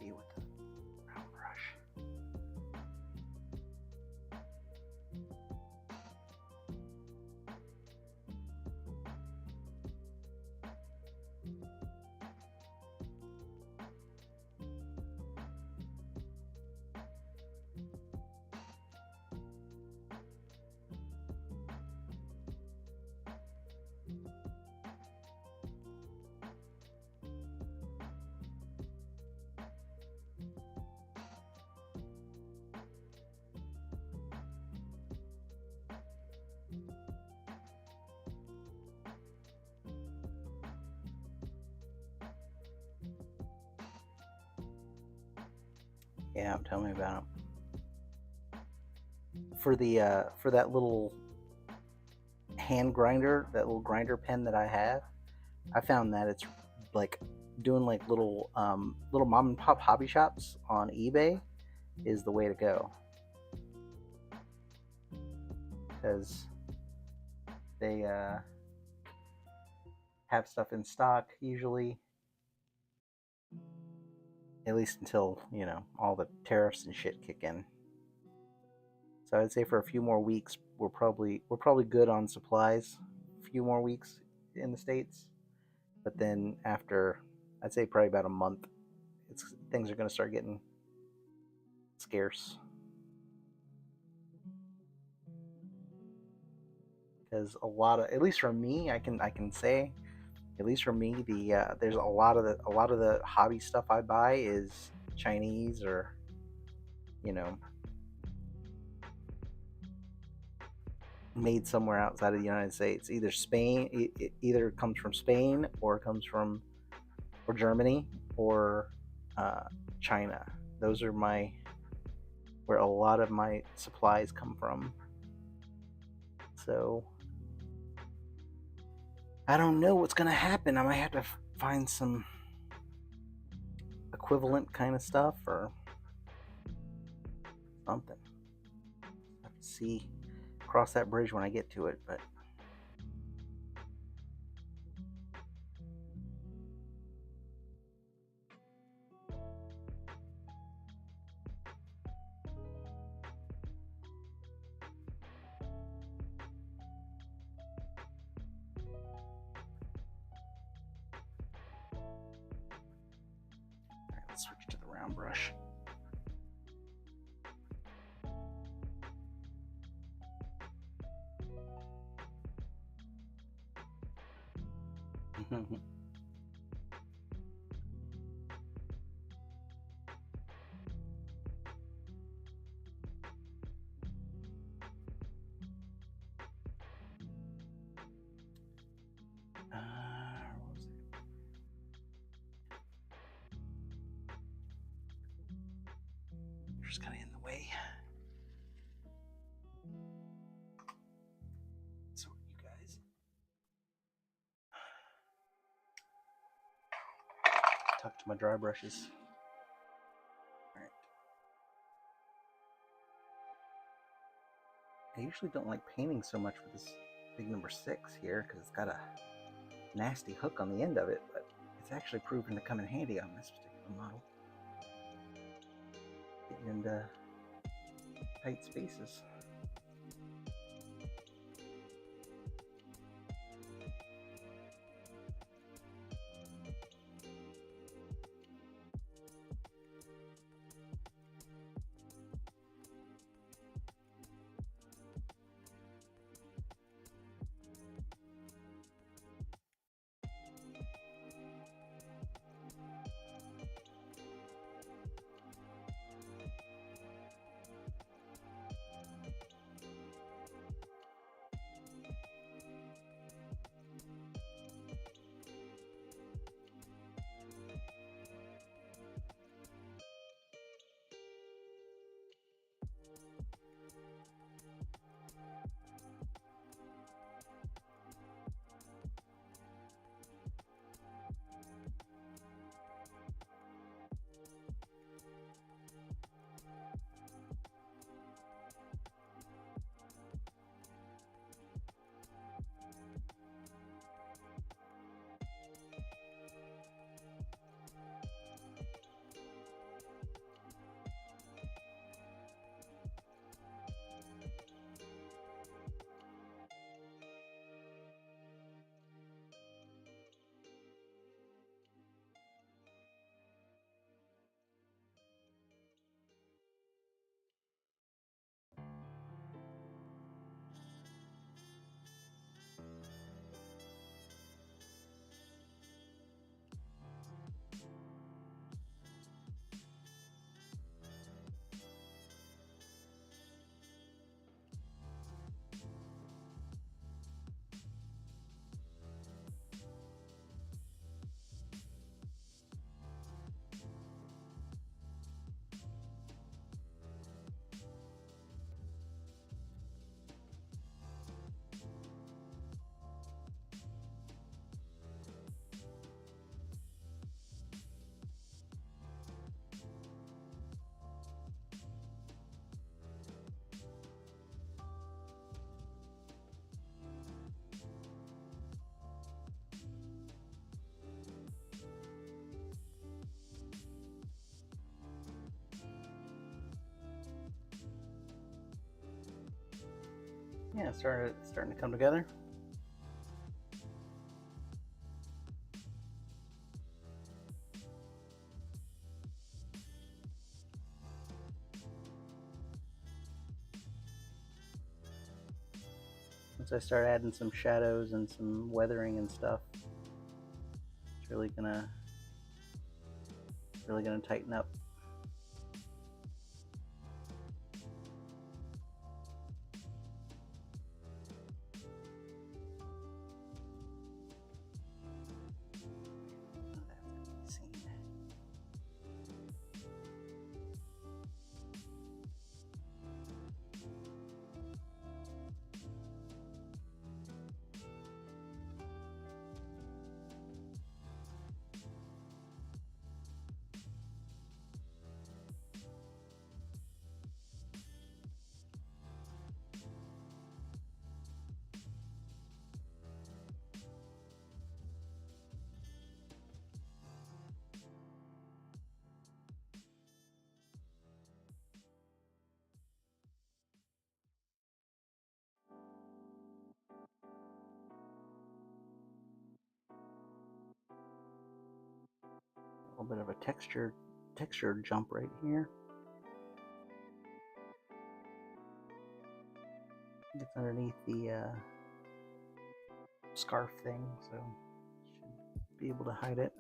With the round brush. Yeah, tell me about it. For that little hand grinder, that little grinder pen that I have, I found that it's like doing like little mom and pop hobby shops on eBay is the way to go, because they have stuff in stock usually, at least until, you know, all the tariffs and shit kick in. So I'd say for a few more weeks we're probably good on supplies. A few more weeks in the States, but then after, I'd say probably about a month, things are going to start getting scarce. Because a lot of, at least for me, I can say, at least for me, there's a lot of the hobby stuff I buy is Chinese, or, you know, made somewhere outside of the United States. Either Spain, it either comes from Spain, or it comes from, or Germany, or China. Those are where a lot of my supplies come from. So I don't know what's gonna happen. I might have to find some equivalent kind of stuff or something. I have to see, cross that bridge when I get to it, but let's switch to the round brush. Tractor's kind of in the way. So you guys talk to my dry brushes. All right. I usually don't like painting so much with this big number 6 here because it's got a nasty hook on the end of it, but it's actually proven to come in handy on this particular model. Getting into tight spaces. Yeah, it's starting to come together. Once I start adding some shadows and some weathering and stuff, it's really gonna tighten up. A little bit of a texture jump right here. It's underneath the scarf thing, so should be able to hide it.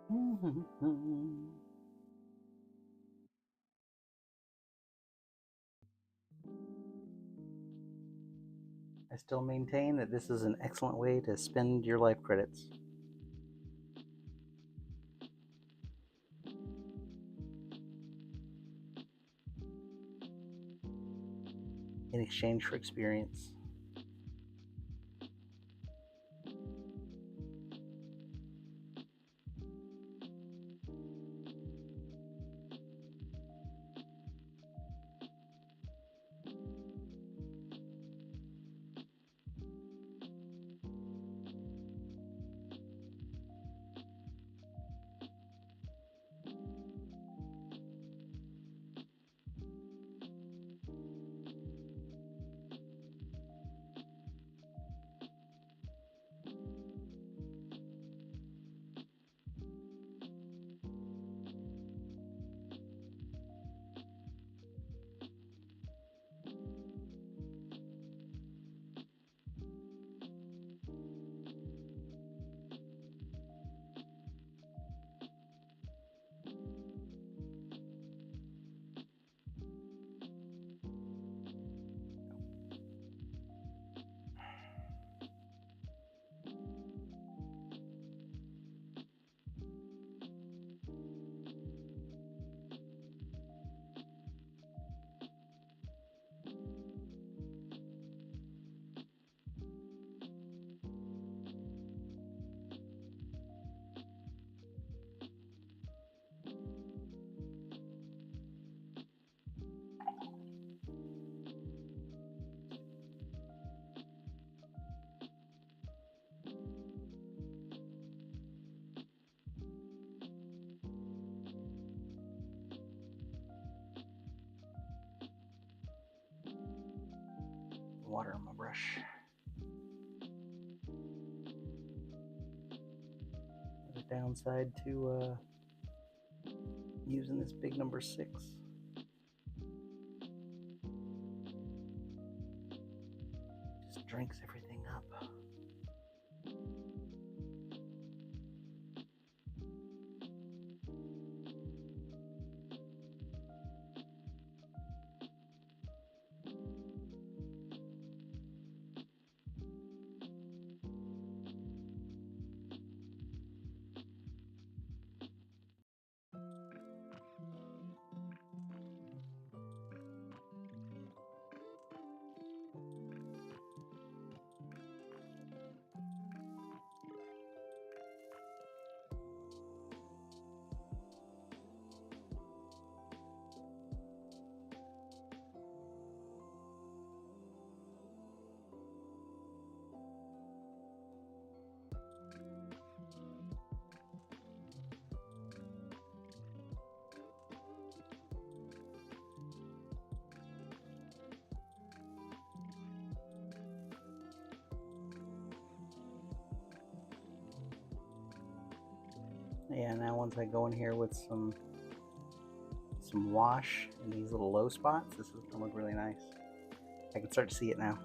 I still maintain that this is an excellent way to spend your life credits. In exchange for experience. Water on my brush. The downside to using this big number 6. Just drinks everything up. Yeah, now once I go in here with some wash in these little low spots, this is gonna look really nice. I can start to see it now.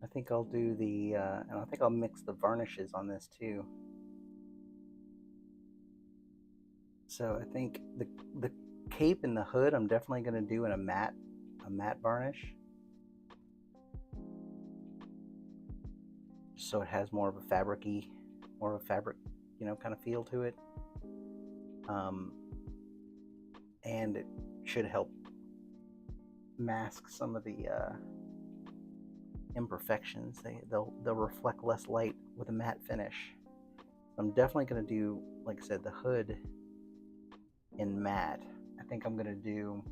I think I'll do the, and I think I'll mix the varnishes on this too. So I think the cape and the hood I'm definitely going to do in a matte a matte varnish, so it has more of a fabric-y, kind of feel to it. And it should help mask some of the imperfections. They'll reflect less light with a matte finish. I'm definitely going to do, like I said, the hood in matte. I think I'm going to do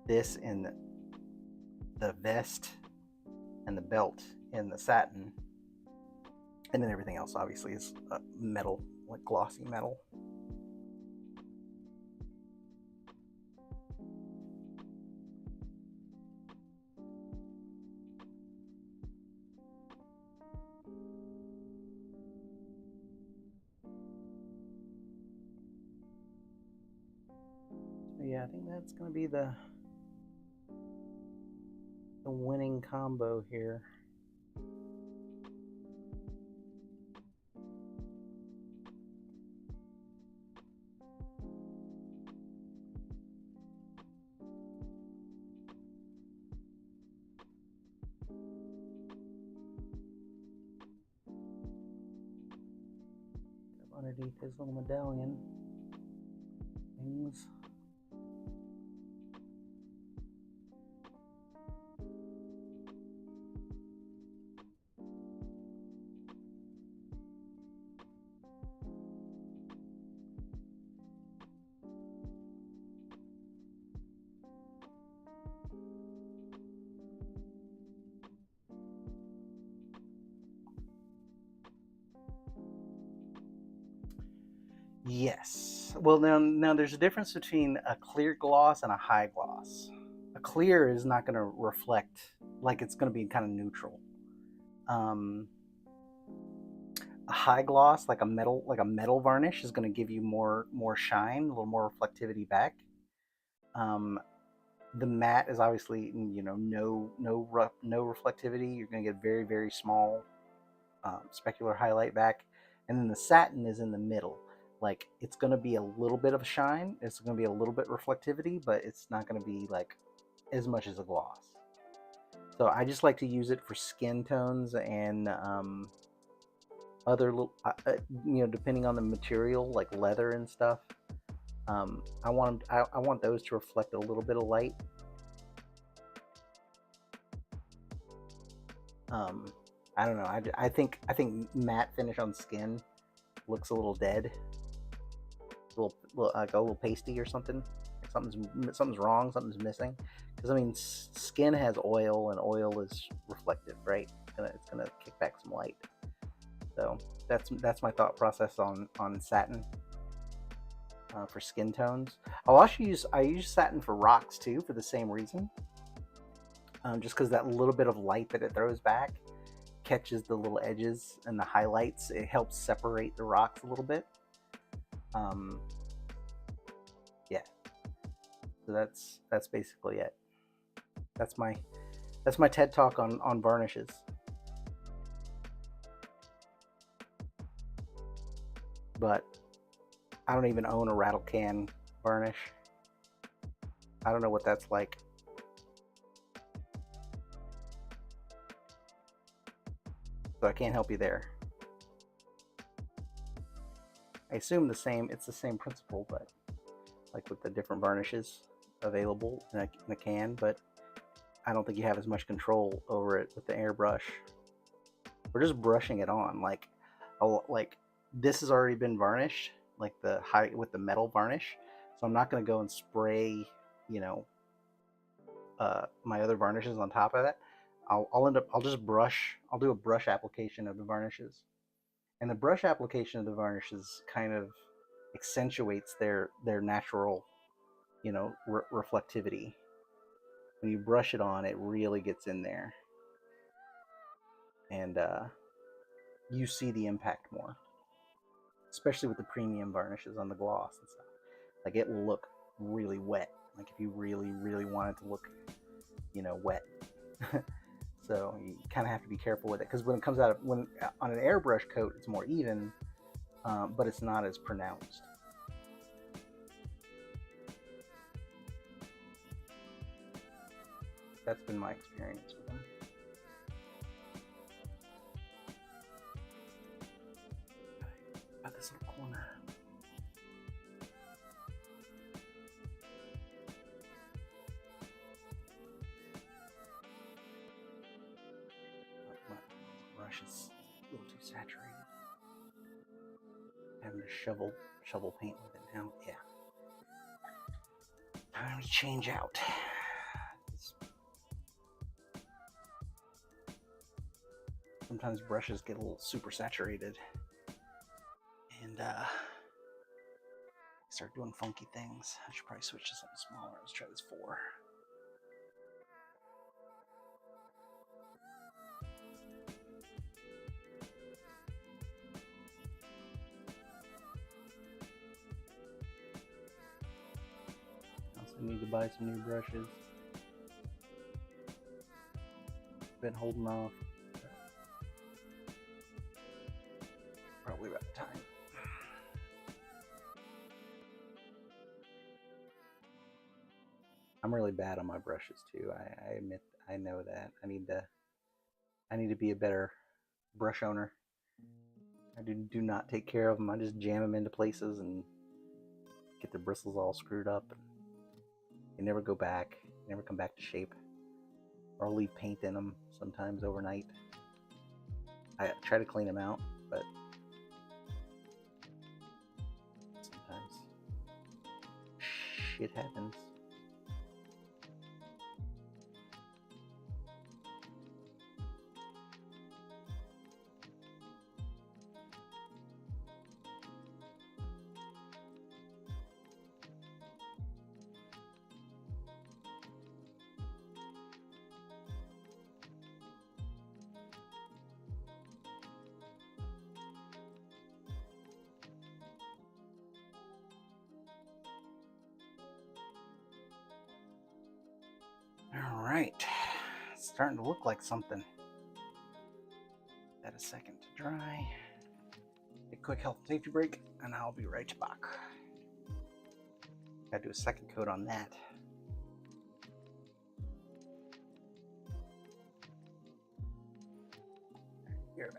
this in the vest and the belt in the satin, and then everything else obviously is metal, like glossy metal. Yeah, I think that's going to be the winning combo here. Underneath his little medallion things. Yes. Well, now there's a difference between a clear gloss and a high gloss. A clear is not going to reflect, like it's going to be kind of neutral. A high gloss, like a metal varnish, is going to give you more shine, a little more reflectivity back. The matte is obviously, no reflectivity. You're going to get very, very small specular highlight back, and then the satin is in the middle. Like, it's going to be a little bit of a shine, it's going to be a little bit reflectivity, but it's not going to be like as much as a gloss. So I just like to use it for skin tones and other little, depending on the material, like leather and stuff. I want those to reflect a little bit of light. I don't know. I think matte finish on skin looks a little dead, a little pasty or something. Something's wrong. Something's missing. Because I mean, skin has oil, and oil is reflective, right? It's gonna kick back some light. So that's my thought process on satin for skin tones. I use satin for rocks too, for the same reason. Just because that little bit of light that it throws back catches the little edges and the highlights. It helps separate the rocks a little bit. Yeah. So that's basically it. That's my TED talk on varnishes. But I don't even own a rattle can varnish. I don't know what that's like. So I can't help you there. I assume it's the same principle, but like with the different varnishes available in a can, but I don't think you have as much control over it with the airbrush. We're just brushing it on, like this has already been varnished, like with the metal varnish. So I'm not going to go and spray, my other varnishes on top of that. I'll just brush. I'll do a brush application of the varnishes, and the brush application of the varnishes kind of accentuates their natural, reflectivity. When you brush it on, it really gets in there, and you see the impact more, especially with the premium varnishes on the gloss and stuff. Like, it will look really wet. Like, if you really, really want it to look, wet. So you kind of have to be careful with it, because when it comes out on an airbrush coat, it's more even, but it's not as pronounced. That's been my experience with them. About this little corner. My brush is a little too saturated. Having to shovel paint with it now. Yeah. Time to change out. Sometimes brushes get a little super saturated and start doing funky things. I should probably switch to something smaller. Let's try this 4. I need to buy some new brushes. Been holding off. Probably about time. I'm really bad on my brushes too. I admit, I know that. I need to be a better brush owner. I do not take care of them. I just jam them into places and get the bristles all screwed up. They never go back. They never come back to shape. Or I'll leave paint in them sometimes overnight. I try to clean them out, but sometimes shit happens. All right, it's starting to look like something. Add a second to dry. A quick health and safety break, and I'll be right back. Gotta do a second coat on that. Here.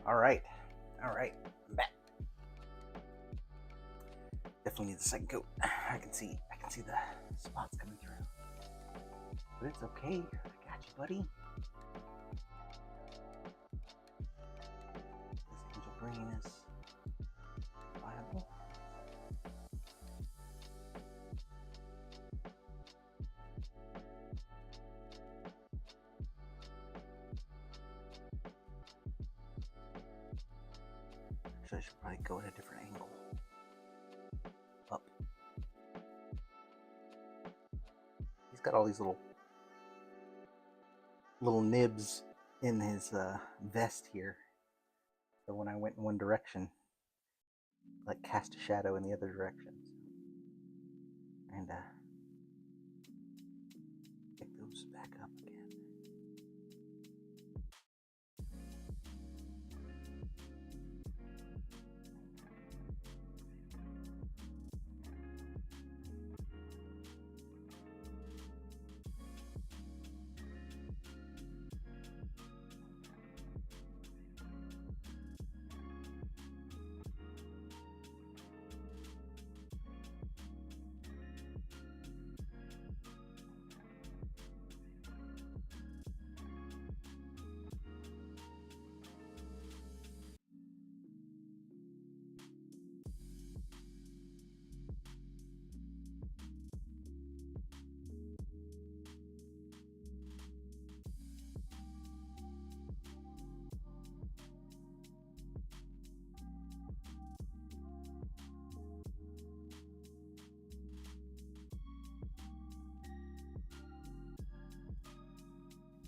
All right, I'm back. Definitely need the second coat. I can see the spots coming through, but it's okay. I got you, buddy. This angel green is viable. So I should probably go at a different angle. Up. He's got all these little nibs in his vest here. So when I went in one direction, like cast a shadow in the other direction. And pick those back up again.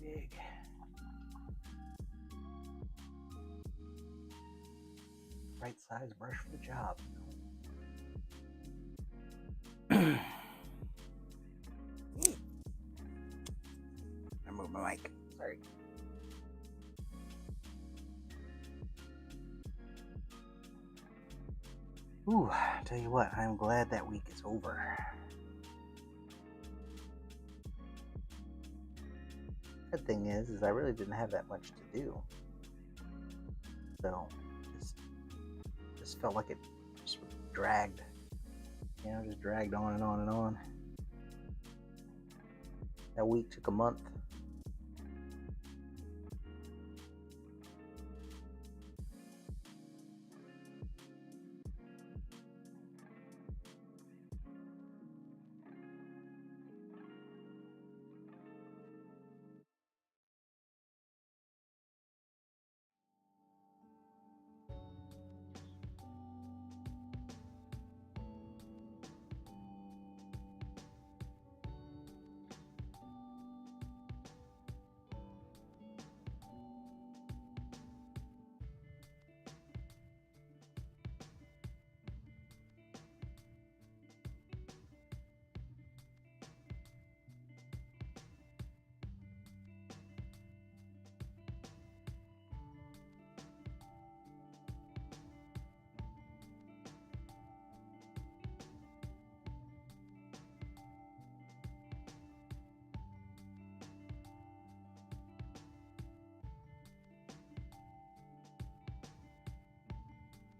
Big. Right size brush for the job. I moved my mic. Sorry. Ooh, I tell you what, I'm glad that week is over. Good thing is I really didn't have that much to do. So, just felt like it just dragged. Just dragged on and on and on. That week took a month.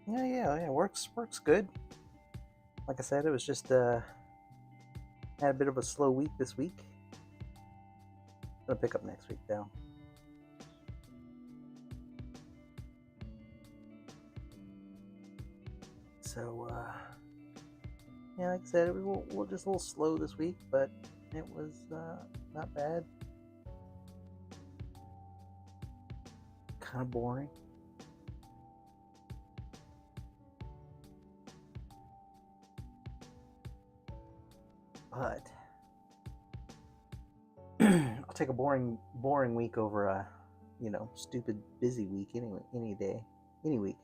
Yeah. Works good. Like I said, it was just had a bit of a slow week this week. Gonna pick up next week though. So like I said, it was just a little slow this week, but it was not bad. Kind of boring. But I'll take a boring week over a stupid busy week any day, any week.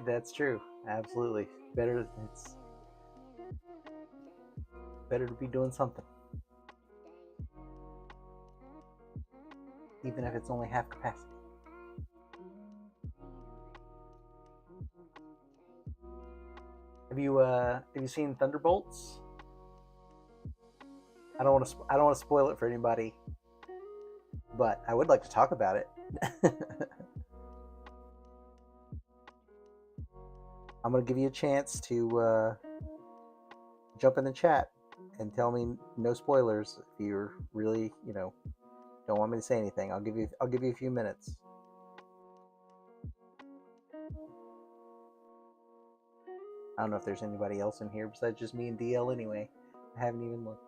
That's true. Absolutely. It's better to be doing something, even if it's only half capacity. Have you seen Thunderbolts? I don't want to spoil it for anybody, but I would like to talk about it. I'm gonna give you a chance to jump in the chat and tell me no spoilers if you're really, don't want me to say anything. I'll give you a few minutes. I don't know if there's anybody else in here besides just me and DL anyway. I haven't even looked.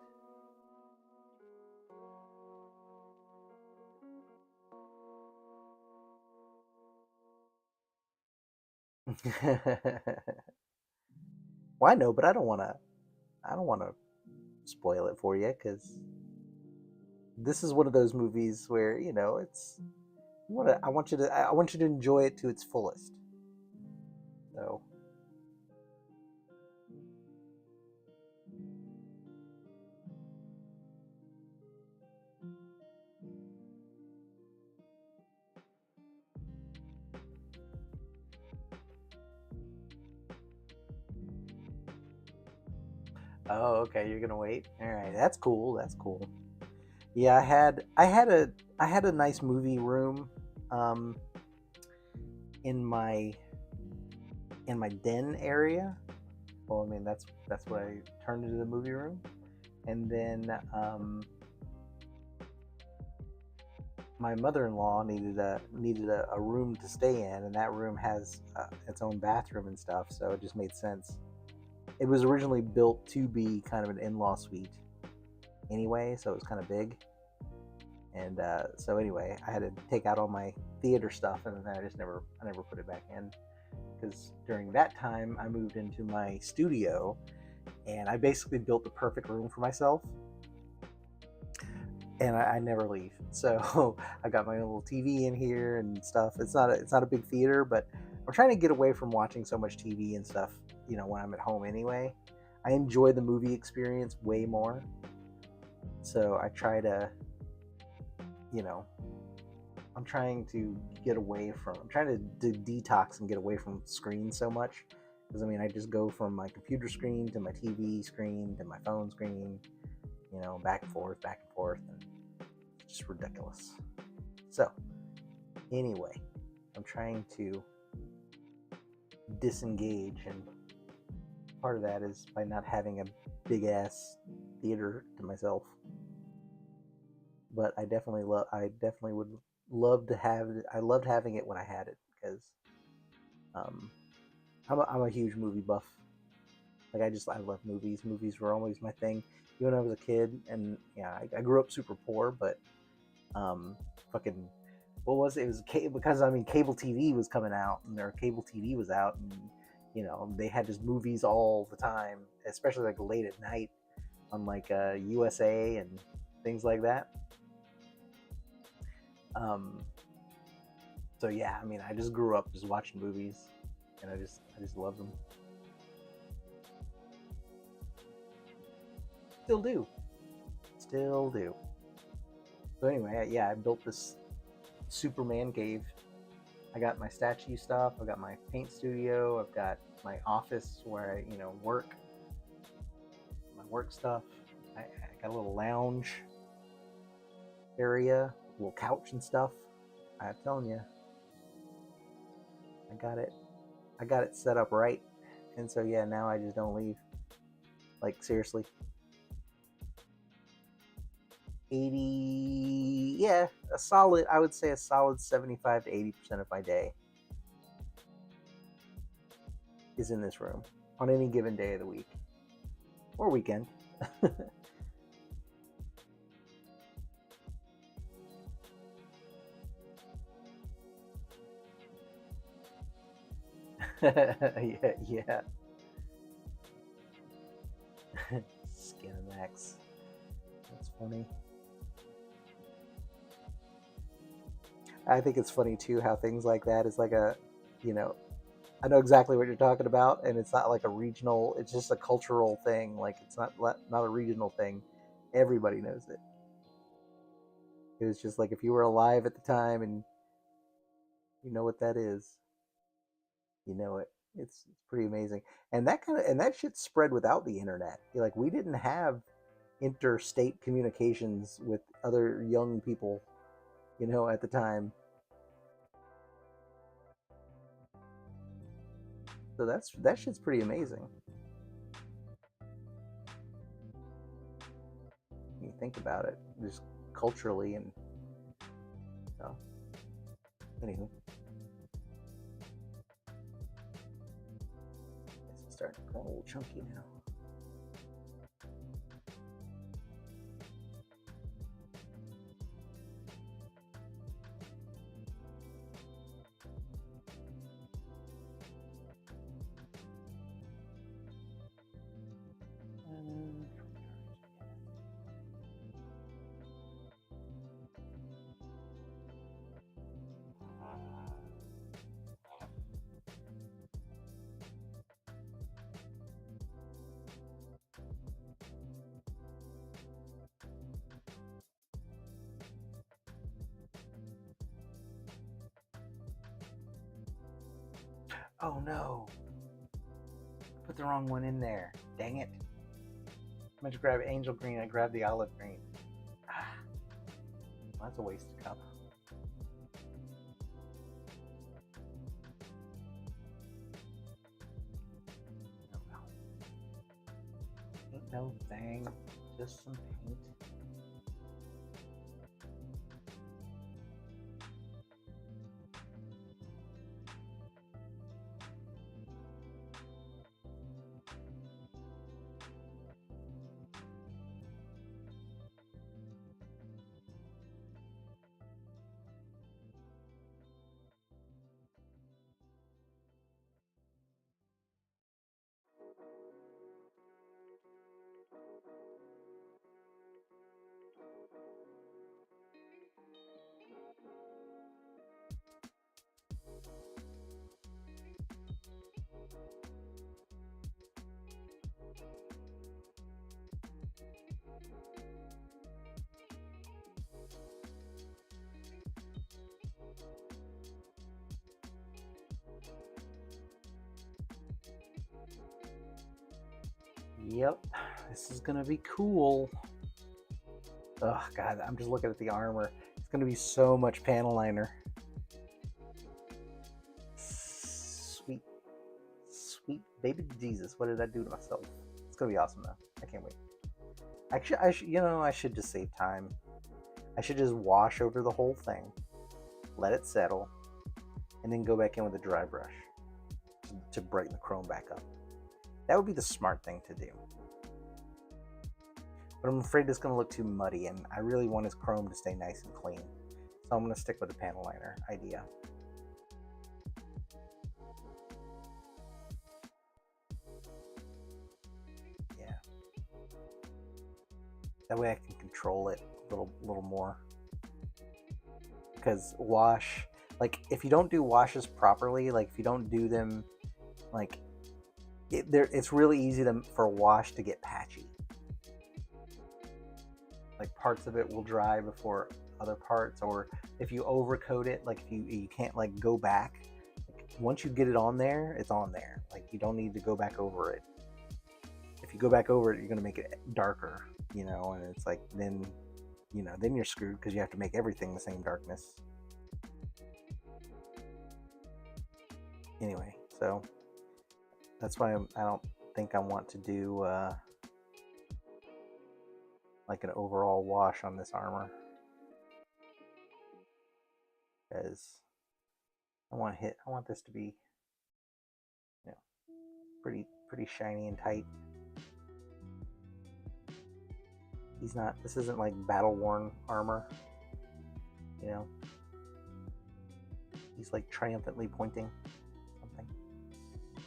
Well, I know, but I don't want to. I don't want to spoil it for you because this is one of those movies where it's. I want you to. I want you to enjoy it to its fullest. So. Oh, okay. You're gonna wait. All right. That's cool. That's cool. Yeah, I had a nice movie room, um, in my den area. Well, I mean that's what I turned into the movie room, and then my mother-in-law needed a room to stay in, and that room has its own bathroom and stuff, so it just made sense. It was originally built to be kind of an in-law suite anyway, so it was kind of big. And so anyway, I had to take out all my theater stuff, and then I never put it back in because during that time I moved into my studio, and I basically built the perfect room for myself, and I never leave. So I got my own little TV in here and stuff. It's not a big theater, but I'm trying to get away from watching so much TV and stuff. When I'm at home anyway, I enjoy the movie experience way more. So I try to, you know, I'm trying to I'm trying to detox and get away from screens so much. Because I mean, I just go from my computer screen to my TV screen to my phone screen, back and forth, and it's just ridiculous. So, anyway, I'm trying to disengage, and part of that is by not having a big ass theater to myself. But I definitely would love to have it. I loved having it when I had it because um, I'm a huge movie buff. Like I love movies. Movies were always my thing. Even when I was a kid, and yeah, I grew up super poor, but fucking, what was it? It was because I mean cable TV was coming out, and their cable TV was out, and they had just movies all the time, especially like late at night on like USA and things like that. Um, so yeah, I mean, I just grew up just watching movies, and I just love them. Still do, still do. So anyway, yeah, I built this Superman cave. I got my statue stuff. I've got my paint studio. I've got my office where I work, my work stuff. I got a little lounge area, a little couch and stuff. I'm telling you, I got it set up right, and so yeah, now I just don't leave. Like seriously. 80, yeah, a solid, I would say a solid 75 to 80% of my day is in this room on any given day of the week or weekend. Yeah, yeah. Skinamax. That's funny. I think it's funny too how things like that is like a, you know, I know exactly what you're talking about, and it's not like a regional. It's just a cultural thing. Like it's not a regional thing. Everybody knows it. It was just like if you were alive at the time and you know what that is, you know it. It's pretty amazing, and that shit spread without the internet. Like we didn't have interstate communications with other young people, at the time. So that shit's pretty amazing. When you think about it, just culturally and so. Anywho, it's starting to grow a little chunky now. Um, oh no, put the wrong one in there. Dang it. I meant to grab angel green. I grabbed the olive green. Ah, well, that's a wasted cup. Oh well. Ain't no thing. Just some paint. Yep, this is gonna be cool. Oh god, I'm just looking at the armor. It's gonna be so much panel liner. Sweet, sweet baby Jesus, what did I do to myself? It's gonna be awesome though. I can't wait. Actually, I should just save time. I should just wash over the whole thing, let it settle, and then go back in with a dry brush to brighten the chrome back up. That would be the smart thing to do. But I'm afraid it's going to look too muddy, and I really want his chrome to stay nice and clean. So I'm going to stick with the panel liner idea. Yeah. That way I can control it a little more. Because wash, like if you don't do washes properly, like if you don't do them, like it's really easy for a wash to get patchy. Like parts of it will dry before other parts, or if you overcoat it, like if you can't like go back. Like, once you get it on there, it's on there. Like you don't need to go back over it. If you go back over it, you're gonna make it darker, and it's like then then you're screwed because you have to make everything the same darkness. Anyway, so that's why I don't think I want to do like an overall wash on this armor, because I want this to be, you know, pretty shiny and tight. This isn't like battle worn armor, you know. He's like triumphantly pointing something.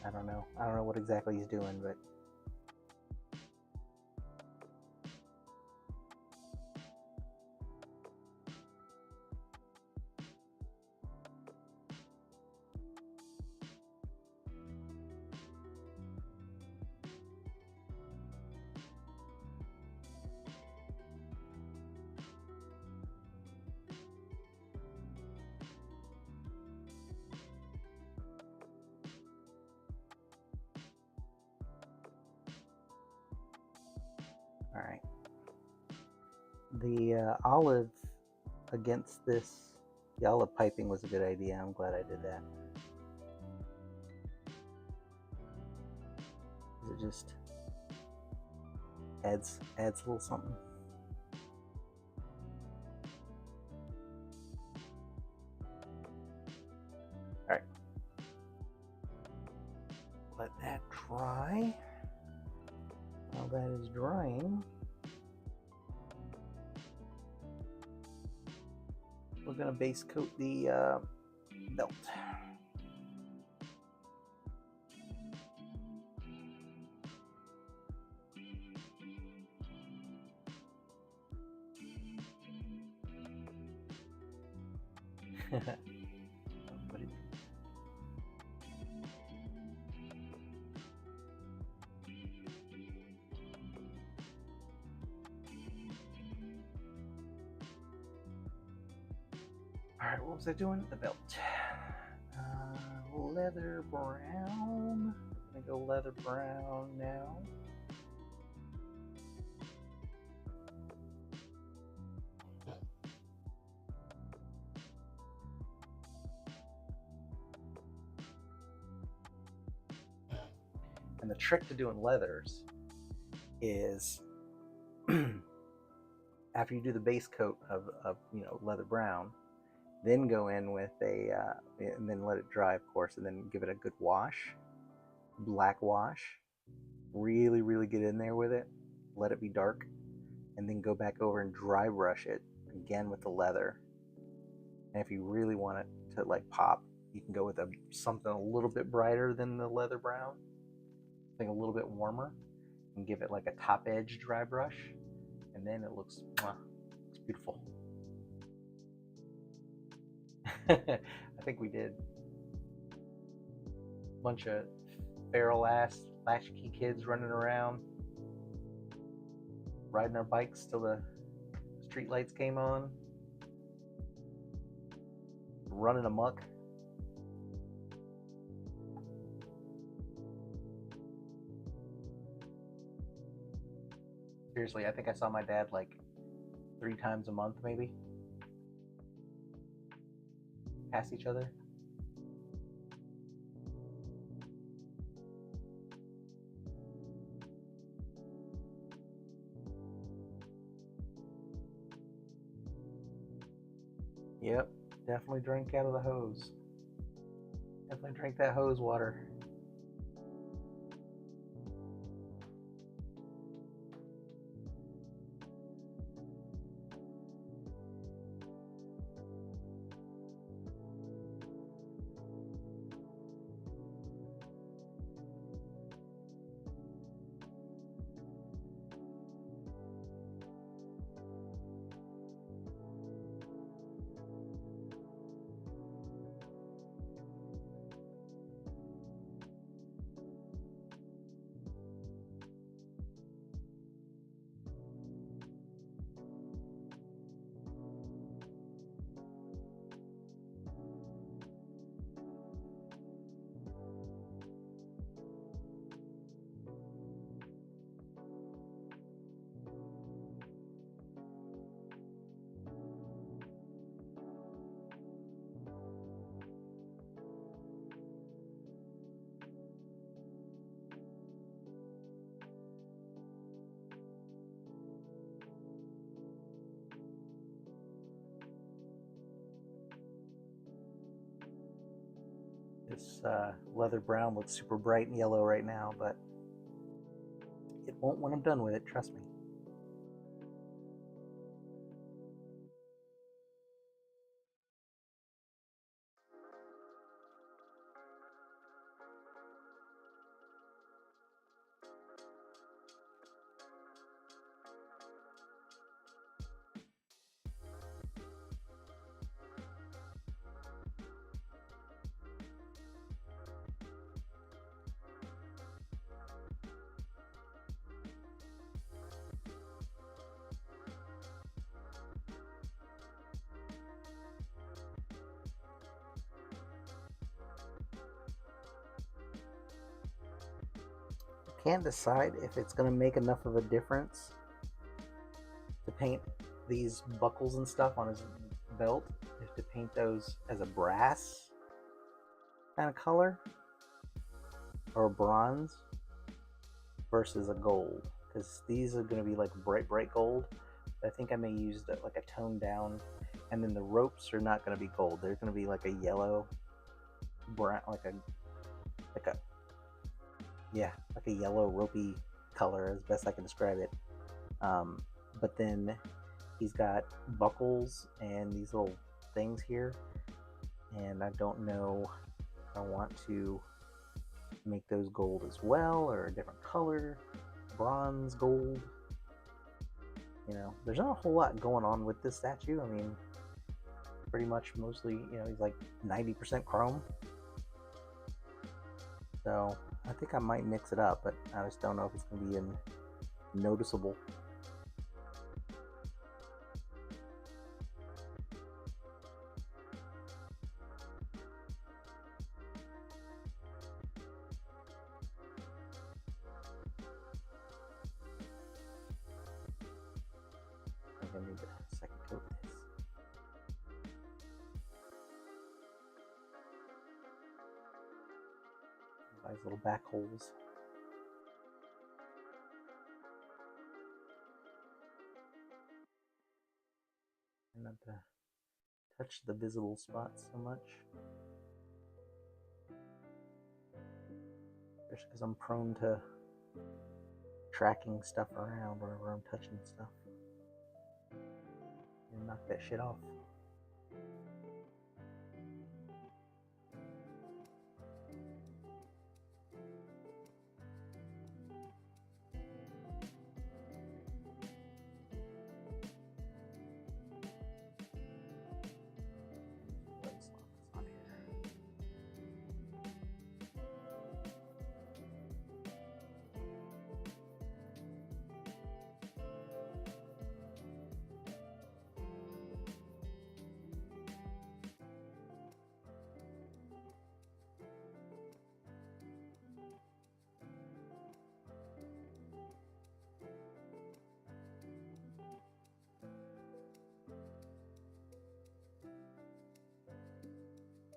I don't know what exactly he's doing, but all right. The olive against this, the olive piping was a good idea. I'm glad I did that. It just adds a little something. All right, let that dry. While that is drying, we're gonna base coat the belt. Alright, what was I doing? The belt. Leather brown. I'm gonna go leather brown now. And the trick to doing leathers is after you do the base coat of leather brown, then go in with and then let it dry, of course, and then give it a good wash, black wash. Really, really get in there with it. Let it be dark, and then go back over and dry brush it again with the leather. And if you really want it to like pop, you can go with something a little bit brighter than the leather brown, something a little bit warmer, and give it like a top edge dry brush, and then it looks beautiful. I think we did a bunch of feral ass latchkey kids running around, riding our bikes till the street lights came on, running amok. Seriously, I think I saw my dad like 3 times a month, maybe. Pass each other. Yep, definitely drink out of the hose. Definitely drink that hose water. This leather brown looks super bright and yellow right now, but it won't when I'm done with it, trust me. Can't decide if it's going to make enough of a difference to paint these buckles and stuff on his belt, if to paint those as a brass kind of color or bronze versus a gold, because these are going to be like bright gold. I think I may use like a toned down, and then the ropes are not going to be gold. They're going to be like a yellow brown, like a yellow ropey color, as best I can describe it. But then he's got buckles and these little things here, and I don't know if I want to make those gold as well or a different color, bronze, gold. You know, there's not a whole lot going on with this statue. I mean, pretty much mostly, you know, he's like 90% chrome. So I think I might mix it up, but I just don't know if it's going to be noticeable. I'm going to need a second coat of this. Nice little back holes. And not to touch the visible spots so much, especially because I'm prone to tracking stuff around whenever I'm touching stuff. And knock that shit off.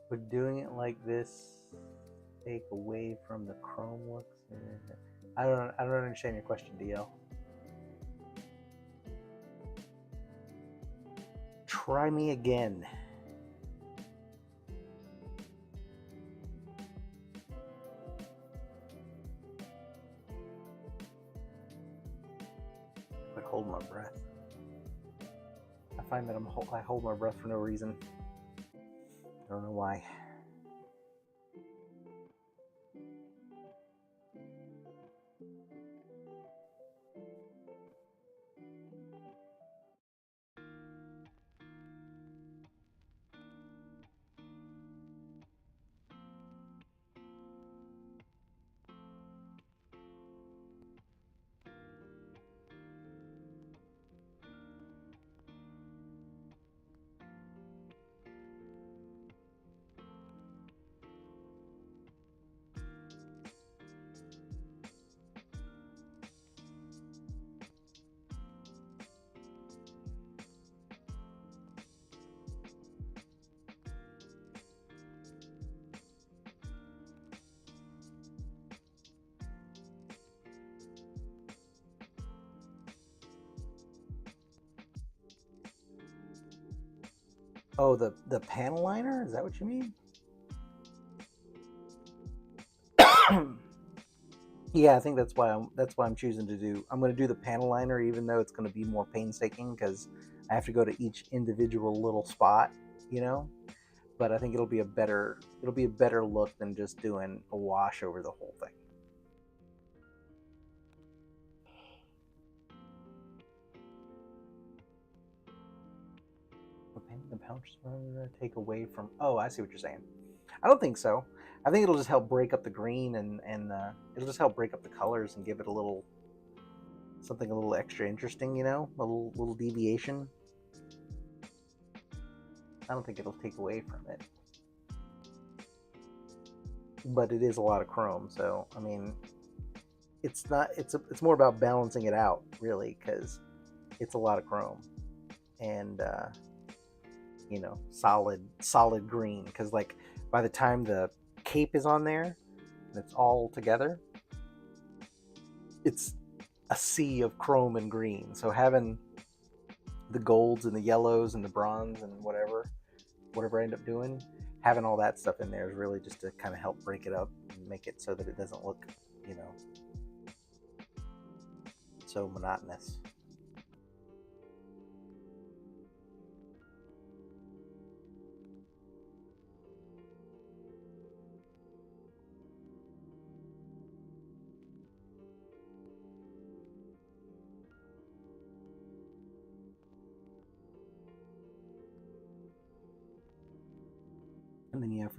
Would doing it like this take away from the chrome looks? I don't understand your question, DL. Try me again. But hold my breath. I find that I hold my breath for no reason. I don't know why. Oh, the panel liner? Is that what you mean? Yeah, I think that's why I'm choosing to do. I'm going to do the panel liner, even though it's going to be more painstaking because I have to go to each individual little spot, you know. But I think it'll be a better look than just doing a wash over the whole thing. Painting the pouch take away from. Oh, I see what you're saying. I don't think so. I think it'll just help break up the green and it'll just help break up the colors and give it a little something a little extra interesting. A little deviation. I don't think it'll take away from it, but it is a lot of chrome. So I mean, it's not. It's more about balancing it out, really, because it's a lot of chrome and solid green. Because like by the time the cape is on there and it's all together, it's a sea of chrome and green. So having the golds and the yellows and the bronze and whatever I end up doing, having all that stuff in there is really just to kind of help break it up and make it so that it doesn't look, you know, so monotonous.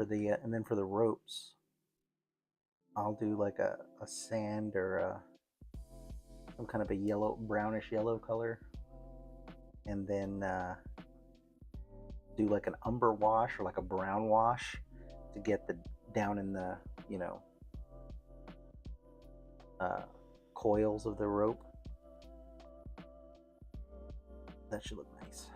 And then for the ropes, I'll do like a sand or some kind of a brownish yellow color, and then do like an umber wash or like a brown wash to get the down in the you know uh, coils of the rope. That should look nice.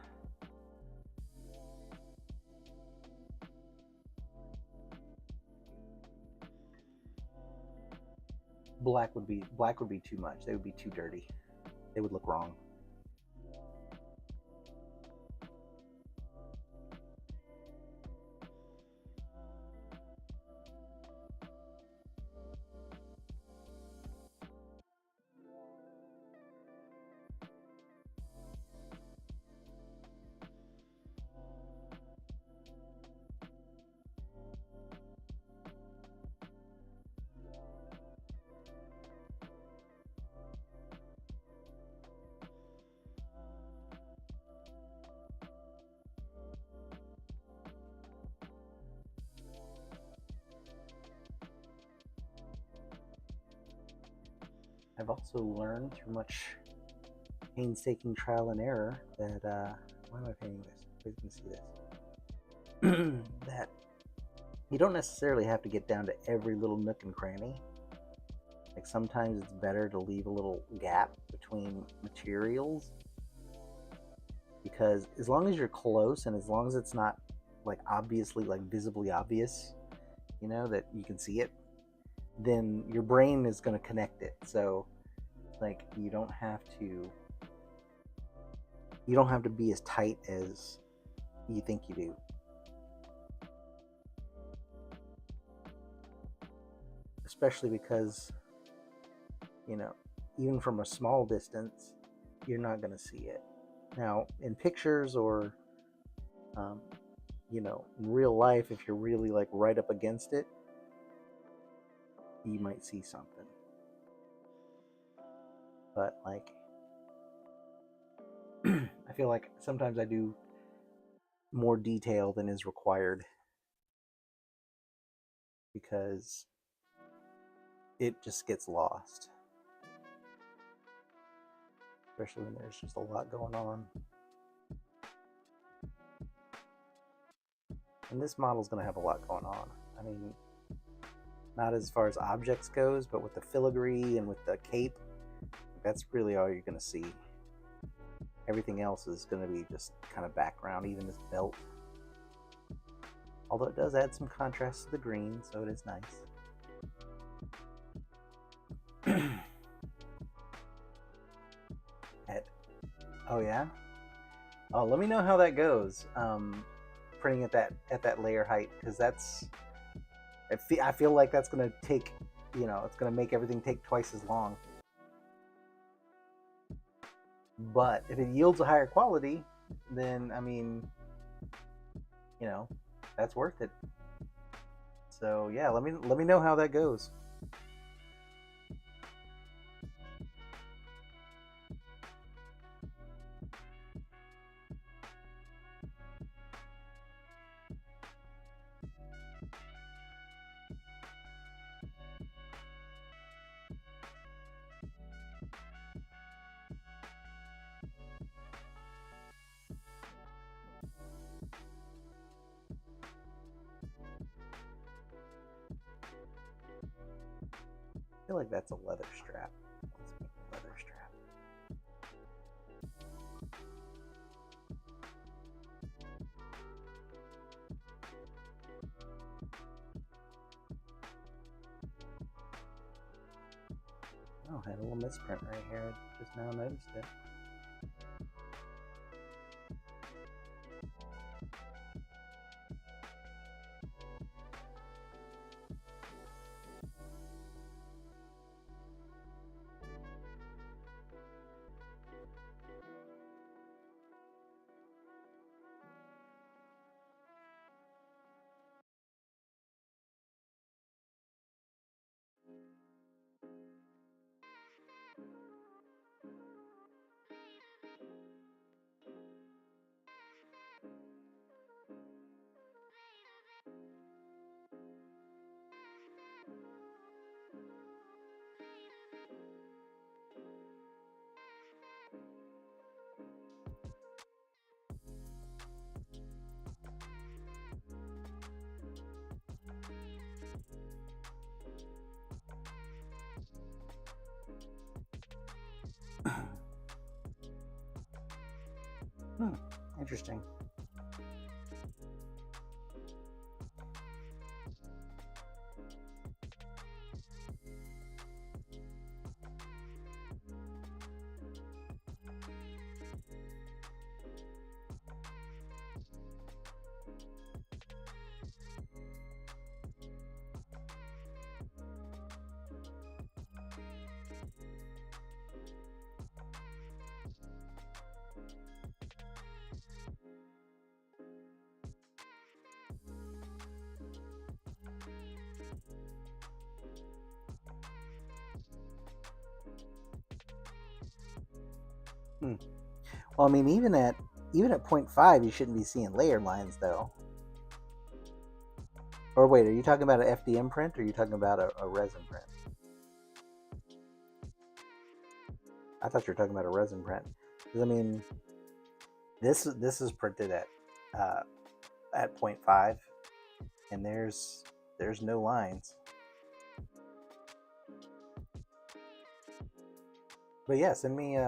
Black would be too much. They would be too dirty. They would look wrong. I've also learned through much painstaking trial and error that why am I painting this? You can see this. That you don't necessarily have to get down to every little nook and cranny. Like sometimes it's better to leave a little gap between materials because as long as you're close and as long as it's not like obviously like visibly obvious, that you can see it, then your brain is going to connect it. So like you don't have to be as tight as you think you do. Especially because, even from a small distance, you're not going to see it. Now, in pictures or, um, in real life, if you're really like right up against it, you might see something. But like, I feel like sometimes I do more detail than is required because it just gets lost, especially when there's just a lot going on. And this model's going to have a lot going on. I mean, not as far as objects goes, but with the filigree and with the cape, that's really all you're going to see. Everything else is going to be just kind of background, even this belt. Although it does add some contrast to the green, so it is nice. Oh yeah. Oh, let me know how that goes. Printing at that layer height, because I feel like that's gonna take it's going to make everything take twice as long. But if it yields a higher quality, then I mean, that's worth it. So yeah, let me know how that goes. I feel like that's a leather strap. Let's make a leather strap. Oh, I had a little misprint right here. I just now noticed it. Interesting. Well, I mean, even at 0.5, you shouldn't be seeing layer lines though. Or wait, are you talking about an FDM print, or are you talking about a resin print? I thought you were talking about a resin print. Because I mean, this is printed at 0.5, and there's no lines. But yeah, send me.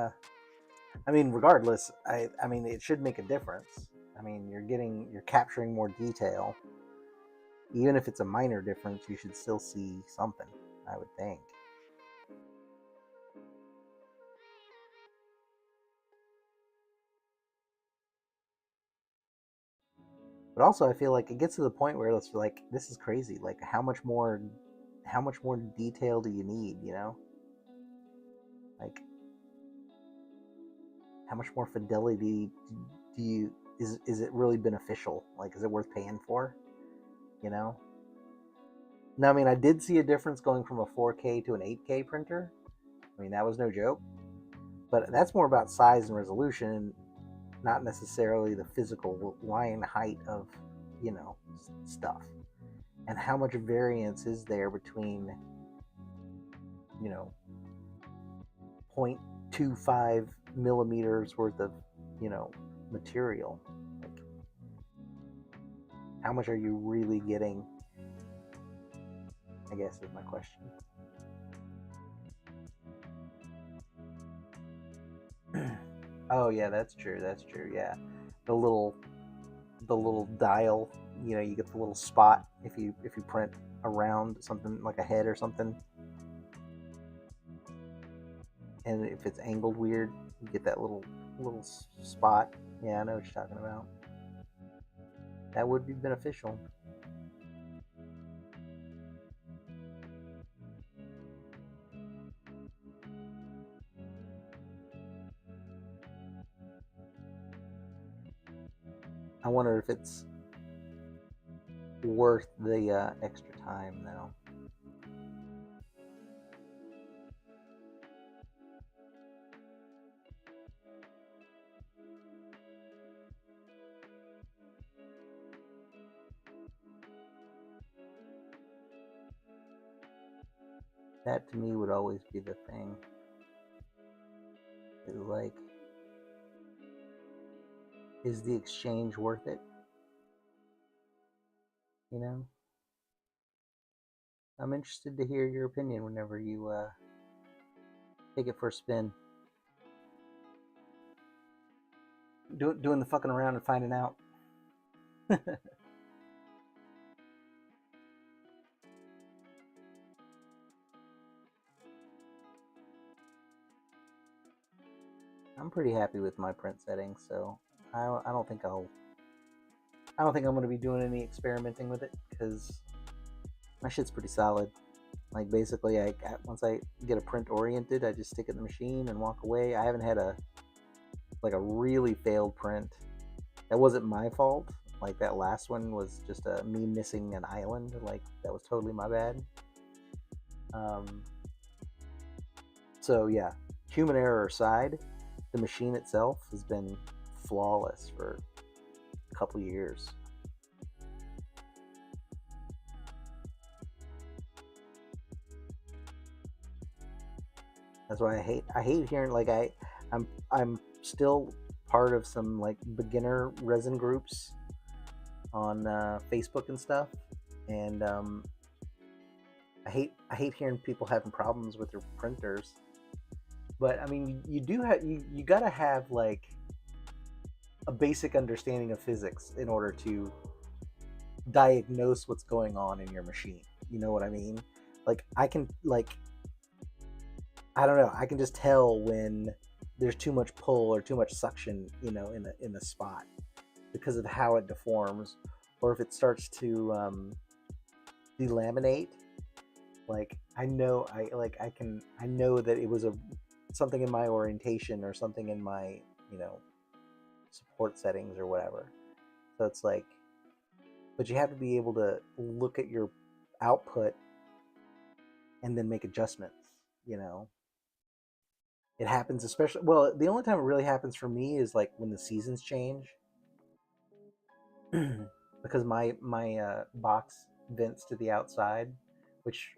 I mean, regardless, I mean, it should make a difference. I mean, you're capturing more detail. Even if it's a minor difference, you should still see something, I would think. But also, I feel like it gets to the point where it's like, this is crazy. Like, how much more detail do you need? Like, how much more fidelity do you is it really beneficial? Like, is it worth paying for? You know. Now, I mean, I did see a difference going from a 4K to an 8K printer. I mean, that was no joke. But that's more about size and resolution, not necessarily the physical line height of, stuff. And how much variance is there between, 0.25 millimeters worth of, material? Like, how much are you really getting? I guess is my question. Oh yeah, that's true. That's true. Yeah, the little dial. You get the little spot if you print around something like a head or something, and if it's angled weird, you get that little spot. Yeah, I know what you're talking about. That would be beneficial. I wonder if it's worth the extra time though. That to me would always be the thing. Is like, is the exchange worth it? You know? I'm interested to hear your opinion whenever you take it for a spin. Doing the fucking around and finding out. I'm pretty happy with my print settings, so I don't think I don't think I'm gonna be doing any experimenting with it because my shit's pretty solid. Like basically, once I get a print oriented, I just stick it in the machine and walk away. I haven't had a really failed print. That wasn't my fault. Like that last one was just me missing an island. Like that was totally my bad. Um, so yeah, human error aside, the machine itself has been flawless for a couple years. That's why I hate hearing like I'm still part of some like beginner resin groups on Facebook and stuff, and I hate hearing people having problems with their printers. But I mean, you do have you gotta have like a basic understanding of physics in order to diagnose what's going on in your machine. You know what I mean? Like I can like I don't know. I can just tell when there's too much pull or too much suction, in the spot because of how it deforms, or if it starts to delaminate. Like I know that it was a something in my orientation or something in my you know support settings or whatever. So it's like, but you have to be able to look at your output and then make adjustments. You know, it happens especially well. The only time it really happens for me is like when the seasons change, because my box vents to the outside, which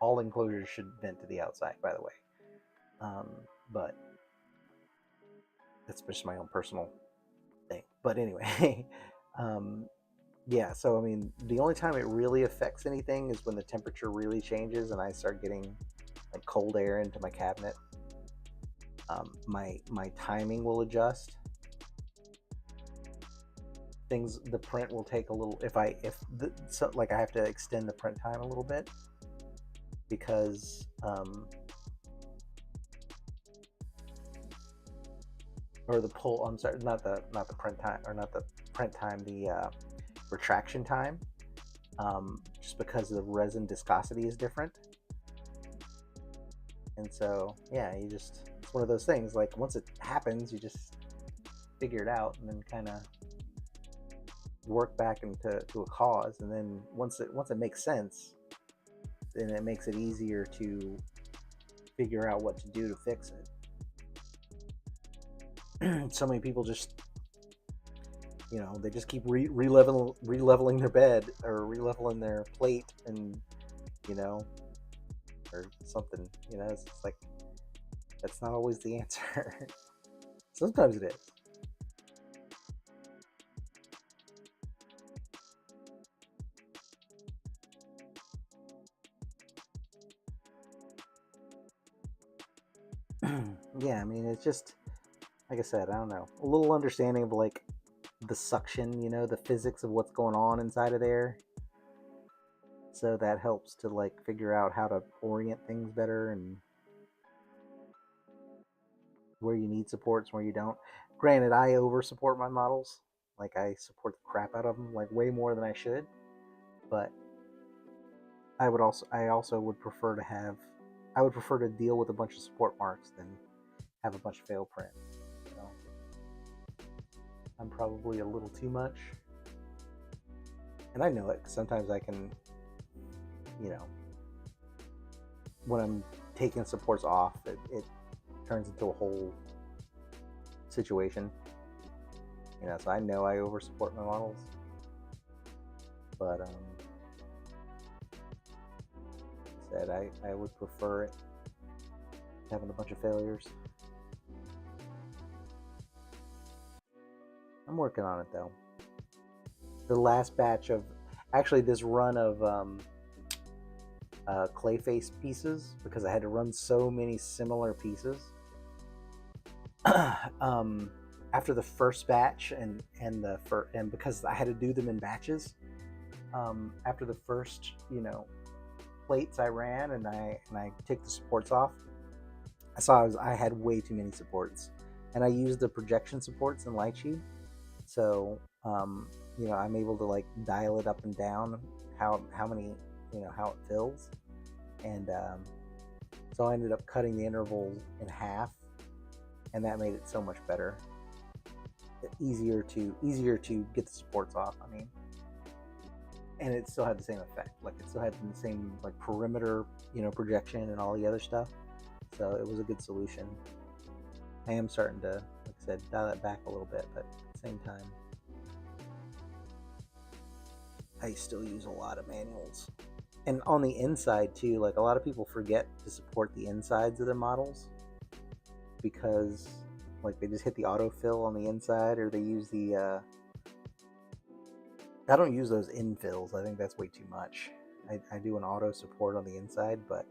all enclosures should vent to the outside, by the way. Um, but that's just my own personal thing. But anyway, um, yeah. So I mean, the only time it really affects anything is when the temperature really changes and I start getting like cold air into my cabinet. My timing will adjust. The print will take a little if the so, like I have to extend the print time a little bit because or the pull. I'm sorry, not the print time or not the print time. The retraction time, just because the resin viscosity is different. And so, yeah, it's one of those things. Like once it happens, you just figure it out and then kind of work back into a cause. And then once it makes sense, then it makes it easier to figure out what to do to fix it. So many people just they just keep releveling their bed or releveling their plate, and you know or something. It's like that's not always the answer. Sometimes it is. Yeah, I mean, it's just like I said, I don't know, a little understanding of like the suction, the physics of what's going on inside of there. So that helps to like figure out how to orient things better and where you need supports, where you don't. Granted, I over support my models. Like I support the crap out of them, like way more than I should. But I also would prefer to have, I would prefer to deal with a bunch of support marks than have a bunch of fail print. You know? I'm probably a little too much. And I know it, 'cause sometimes I can, you know, when I'm taking supports off, it turns into a whole situation. You know, so I know I over support my models. But said I would prefer it having a bunch of failures. I'm working on it though. The last batch of, actually this run of Clayface pieces, because I had to run so many similar pieces. After the first batch and because I had to do them in batches, after the first, you know, plates I ran and I took the supports off, I saw I had way too many supports, and I used the projection supports in Lychee, so you know, I'm able to like dial it up and down how many, you know, how it fills, and so I ended up cutting the intervals in half, and that made it so much better, easier to get the supports off. I mean, and it still had the same effect. Like it still had the same like perimeter, you know, projection and all the other stuff. So it was a good solution. I am starting to, like I said, dial that back a little bit, but at the same time, I still use a lot of manuals. And on the inside too, like a lot of people forget to support the insides of their models because like they just hit the autofill on the inside, or they use the I don't use those infills. I think that's way too much. I do an auto support on the inside, but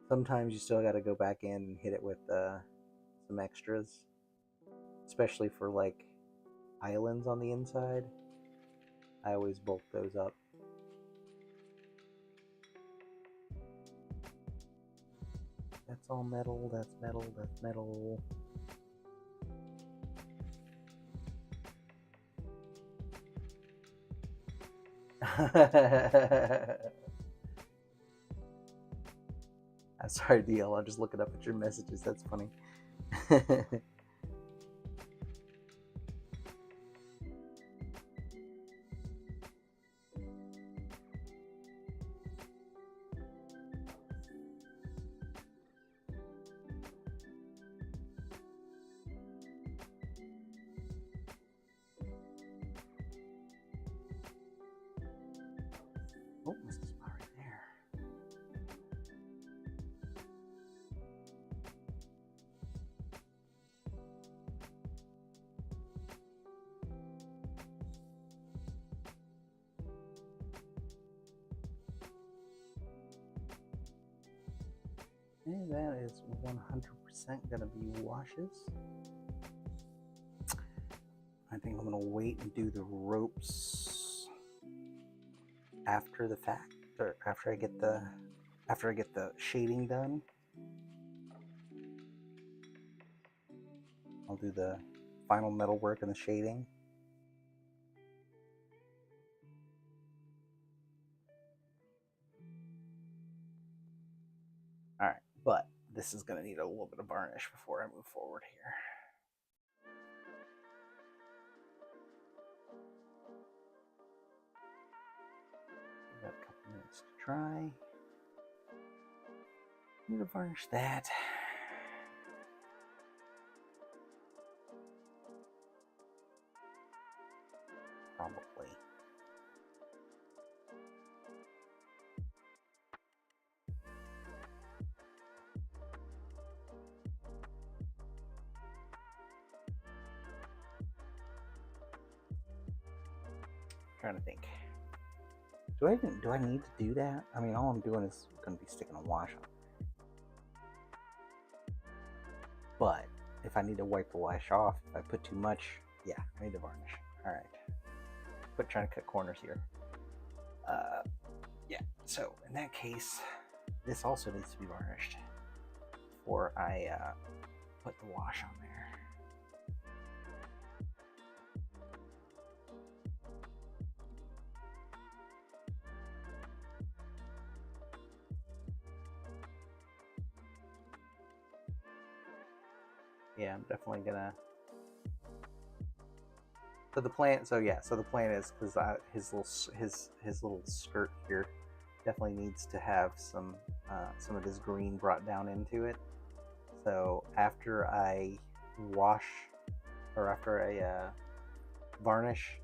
sometimes you still got to go back in and hit it with some extras, especially for like islands on the inside. I always bulk those up. That's all metal, that's metal, that's metal. I'm sorry, DL. I'm just looking up at your messages. That's funny. Oh, missed a spot right there. And that is 100% gonna be washes. I think I'm gonna wait and do the ropes after the fact, or after I get the shading done. I'll do the final metal work and the shading. All right, but this is gonna need a little bit of varnish before I move forward here. Got a couple minutes to dry. Need to varnish that. Probably. Trying to think. Do I need to do that? I mean, all I'm doing is going to be sticking a wash on. But if I need to wipe the wash off, if I put too much, yeah, I need to varnish. All right. Quit trying to cut corners here. Yeah. So in that case, this also needs to be varnished before I put the wash on there. Yeah, I'm definitely gonna So the plan, so yeah, so the plan is because his little skirt here definitely needs to have some of this green brought down into it. So after I wash, or after I varnish,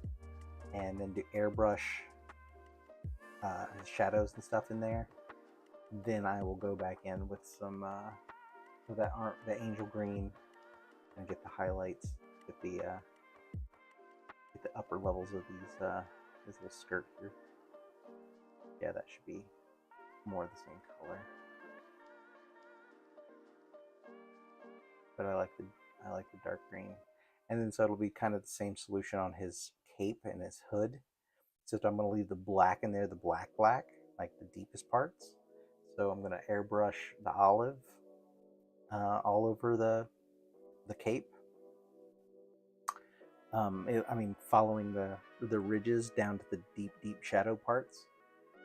and then do airbrush shadows and stuff in there, then I will go back in with some of that the angel green and get the highlights, get the upper levels of this little skirt here. Yeah, that should be more of the same color. But I like the dark green. And then so it'll be kind of the same solution on his cape and his hood. So I'm going to leave the black in there, the black, like the deepest parts. So I'm going to airbrush the olive all over the cape. Following the ridges down to the deep shadow parts.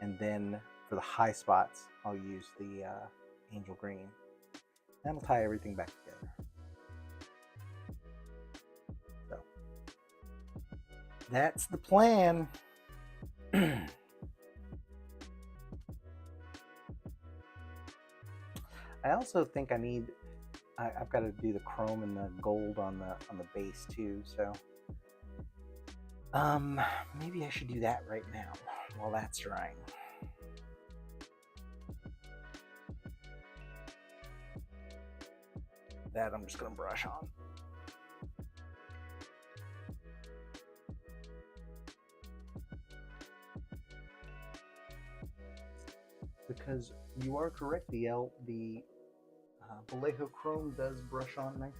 And then for the high spots, I'll use the angel green. That'll tie everything back together. So that's the plan. I also think I've got to do the chrome and the gold on the base too. So maybe I should do that right now while that's drying. That I'm just going to brush on. Because you are correct, the Vallejo Chrome does brush on nicely.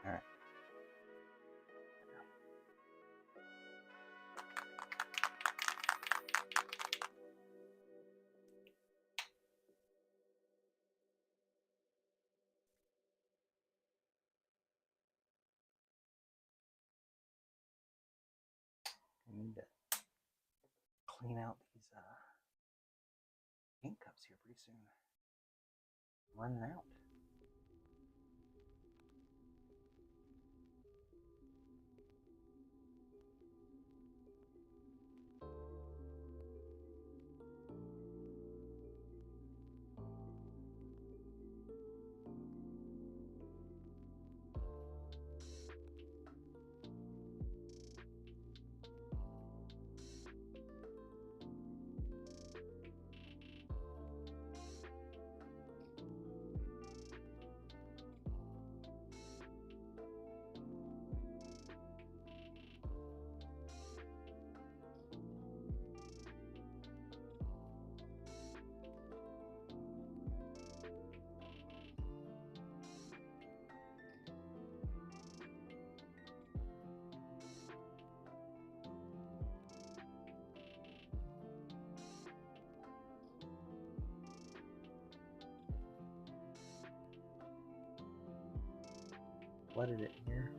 All right. I need to clean out these ink cups here pretty soon. I'm running out. Flooded it here.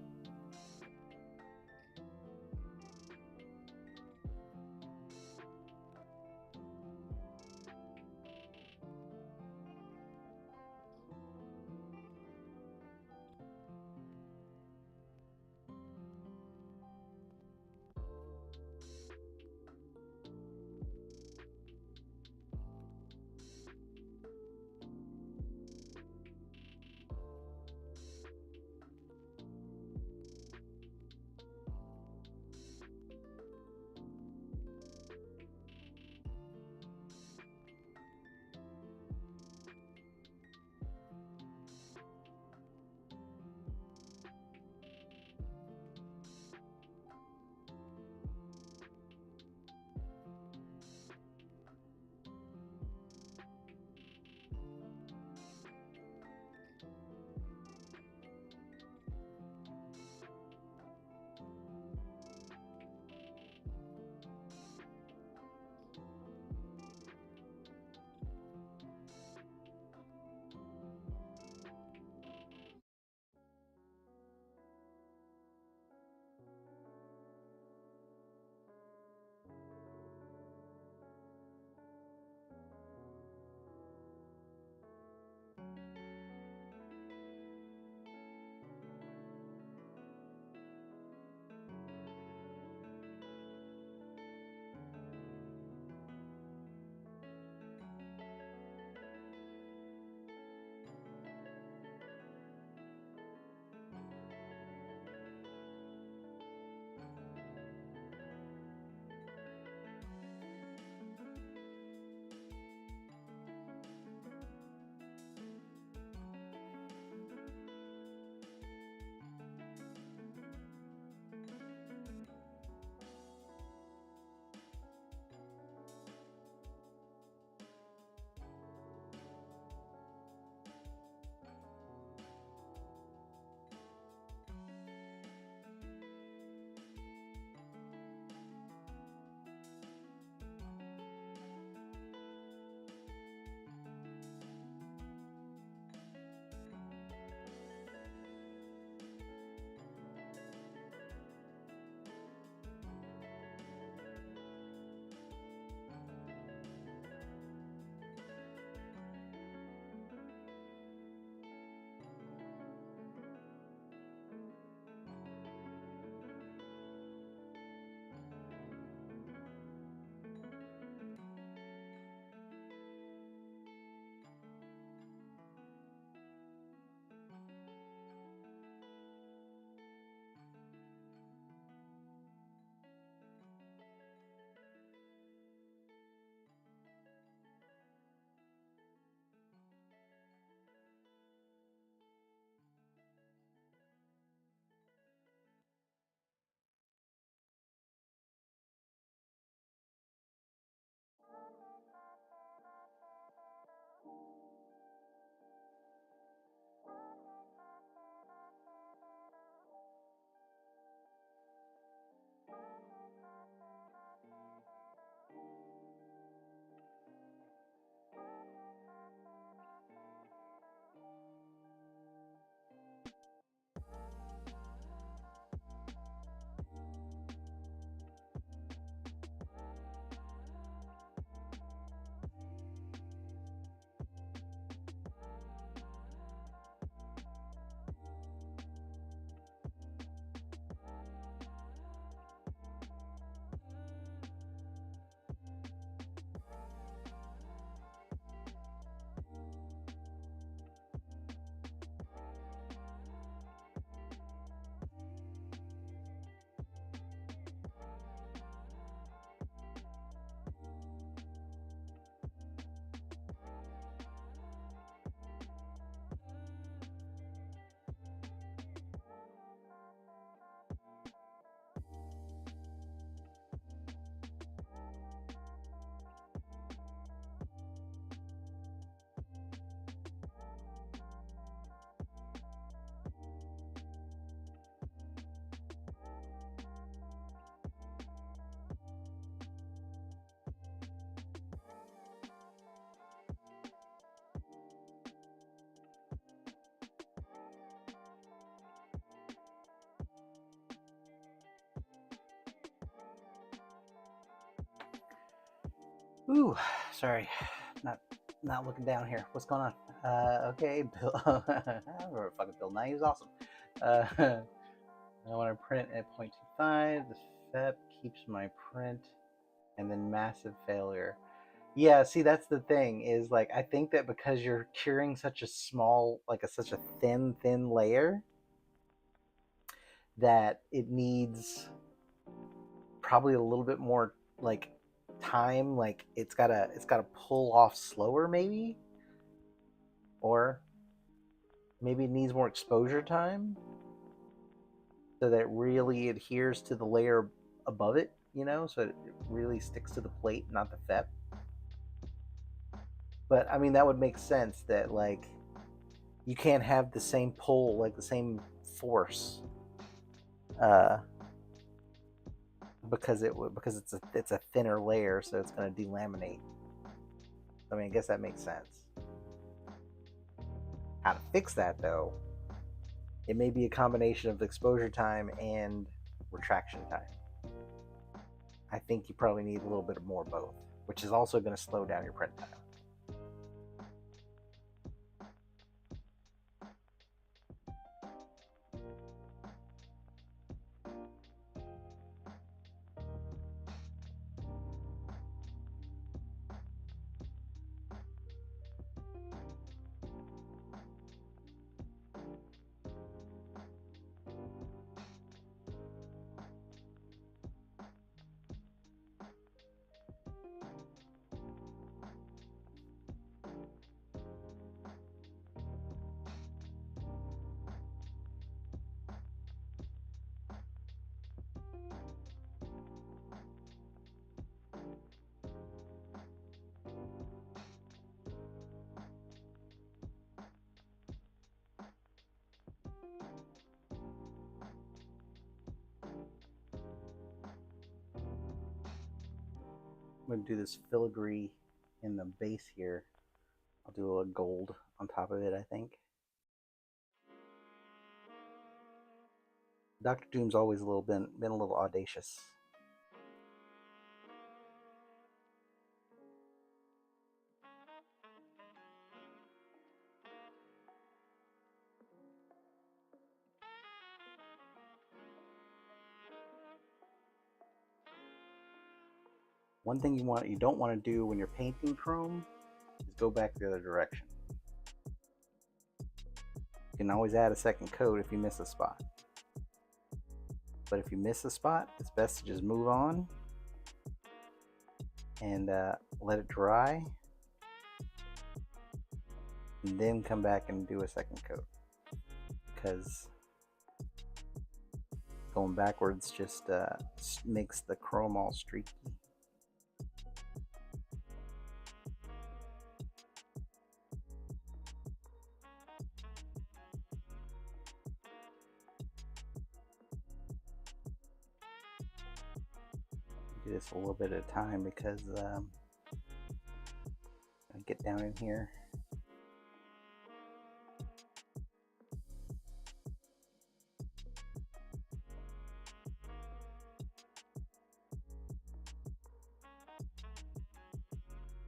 Ooh, sorry, not looking down here. What's going on? Okay, Bill. Fucking Bill Nye. He's awesome. I want to print at 0.25. The FEP keeps my print, and then massive failure. Yeah, see, that's the thing. Is like I think that because you're curing such a small, such a thin layer, that it needs probably a little bit more like time. Like it's gotta pull off slower, maybe, or maybe it needs more exposure time so that it really adheres to the layer above it, so it really sticks to the plate, not the FEP. But I mean, that would make sense that like you can't have the same pull, like the same force, uh, because it's a thinner layer, so it's going to delaminate. I mean, I guess that makes sense. How to fix that though? It may be a combination of exposure time and retraction time. I think you probably need a little bit more both, which is also going to slow down your print time. I'm going to do this filigree in the base here. I'll do a little gold on top of it, I think. Dr. Doom's always been a little audacious. One thing you don't want to do when you're painting chrome is go back the other direction. You can always add a second coat if you miss a spot. But if you miss a spot, it's best to just move on and let it dry, and then come back and do a second coat, because going backwards just makes the chrome all streaky. Do this a little bit at a time because I get down in here.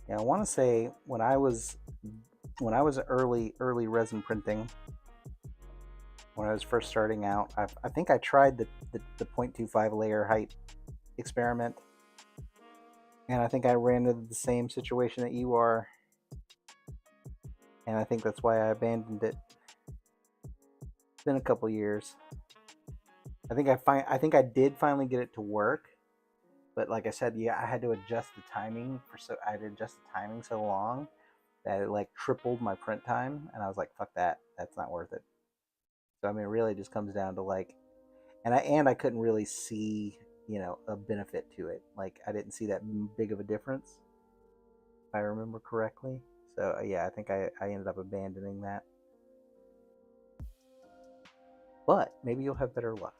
Yeah, I want to say when I was early resin printing, when I was first starting out, I think I tried the 0.25 layer height experiment, and I think I ran into the same situation that you are, and I think that's why I abandoned it. It's been a couple years. I think I did finally get it to work, but like I said, yeah, I had to adjust the timing I had to adjust the timing so long that it like tripled my print time, and I was like, fuck that, that's not worth it. So I mean, it really just comes down to like, and I couldn't really see, a benefit to it. Like I didn't see that big of a difference, if I remember correctly. So yeah, I think I ended up abandoning that. But maybe you'll have better luck.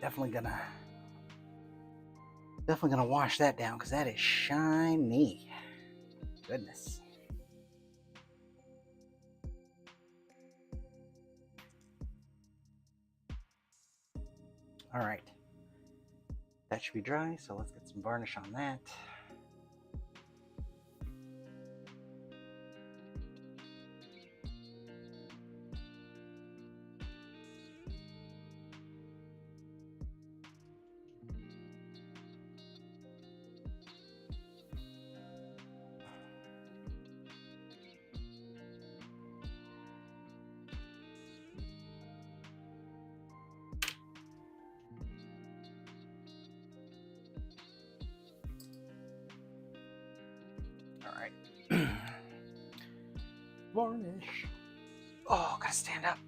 definitely gonna wash that down because that is shiny. Goodness. All right, that should be dry, so let's get some varnish on that. Varnish. Oh, gotta stand up.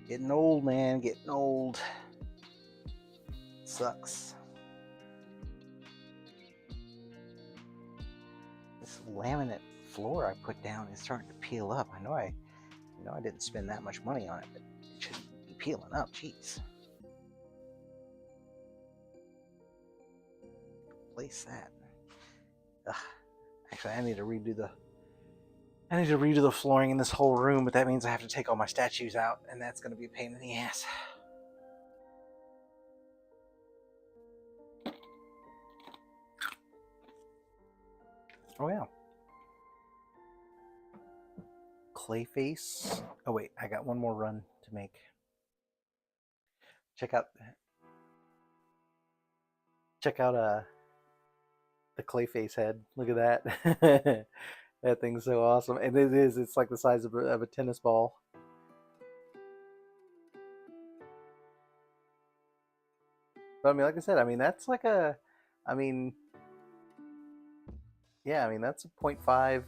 Getting old, man. Getting old. Sucks. This laminate floor I put down is starting to peel up. I know I didn't spend that much money on it, but it shouldn't be peeling up. Jeez. Replace that. Ugh. Actually, I need to redo the flooring in this whole room, but that means I have to take all my statues out, and that's going to be a pain in the ass. Oh yeah. Clayface. Oh wait, I got one more run to make. Check out the Clayface head. Look at that. That thing's so awesome. And it's like the size of a tennis ball. But I mean, like I said, I mean, that's like a, I mean, yeah, I mean, that's a 0.5,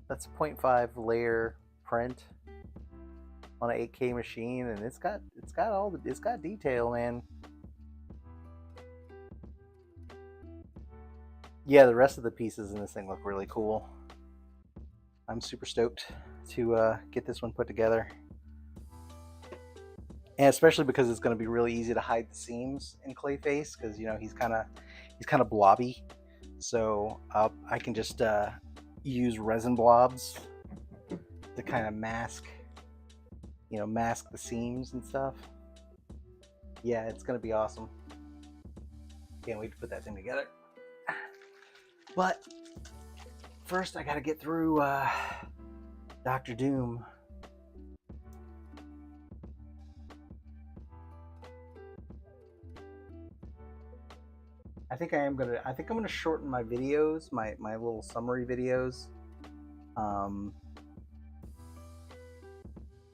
that's a 0.5 layer print on an 8K machine, and it's got detail, man. Yeah, the rest of the pieces in this thing look really cool. I'm super stoked to get this one put together. And especially because it's going to be really easy to hide the seams in Clayface, because you know he's kind of blobby, so I can just use resin blobs to kind of mask the seams and stuff. Yeah, it's going to be awesome. Can't wait to put that thing together. But first, I got to get through Dr. Doom. I think I'm gonna shorten my videos, my little summary videos,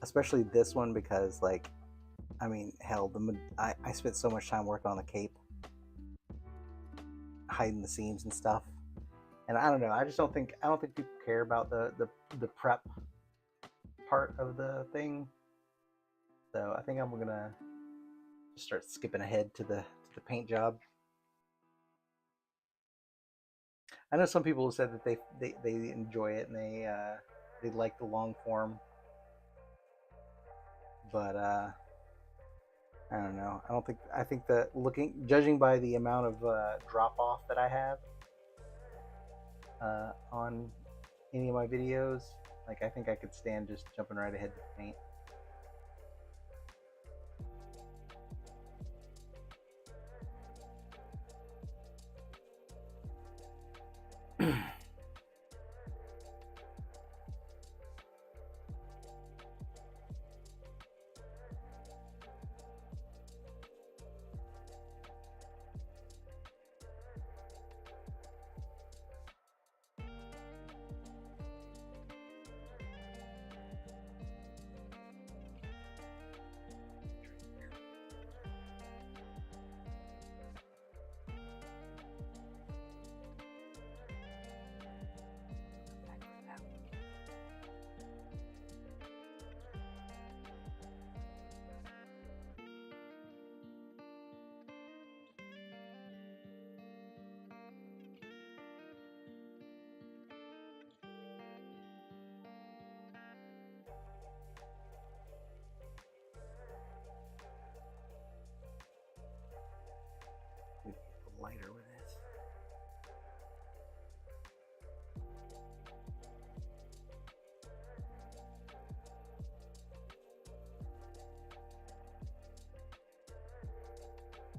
especially this one, because like, I mean, hell, I spent so much time working on the cape, hiding the seams and stuff, and I don't know. I don't think people care about the prep part of the thing, so I think I'm gonna just start skipping ahead to the paint job. I know some people have said that they enjoy it and they like the long form, but I don't know. I think that judging by the amount of drop off that I have on any of my videos, like I think I could stand just jumping right ahead to paint.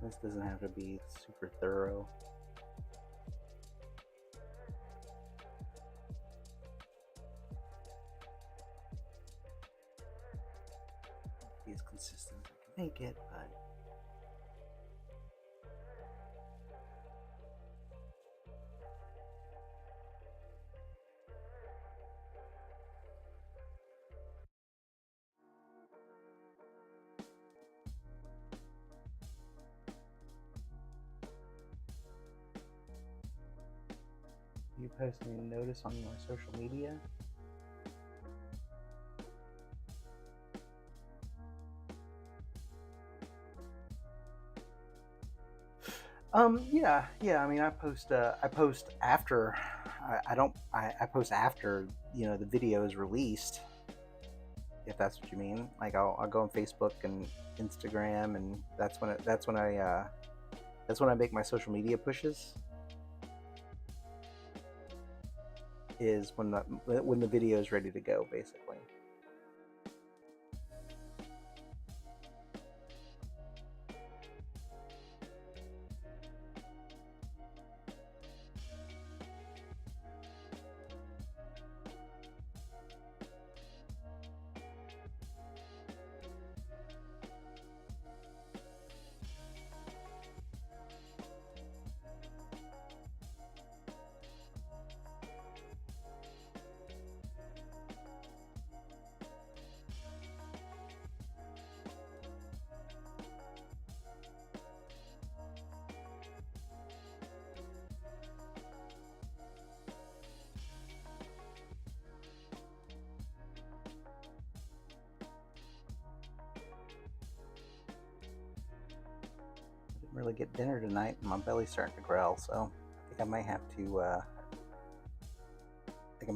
This doesn't have to be super thorough. Be as consistent as I can make it, but you posting a notice on your social media? Yeah. I mean, I post after. I don't. I post after the video is released. If that's what you mean, like I'll go on Facebook and Instagram, and that's when I make my social media pushes. Is when the video is ready to go, basically. Really get dinner tonight, and my belly's starting to growl, so I think I may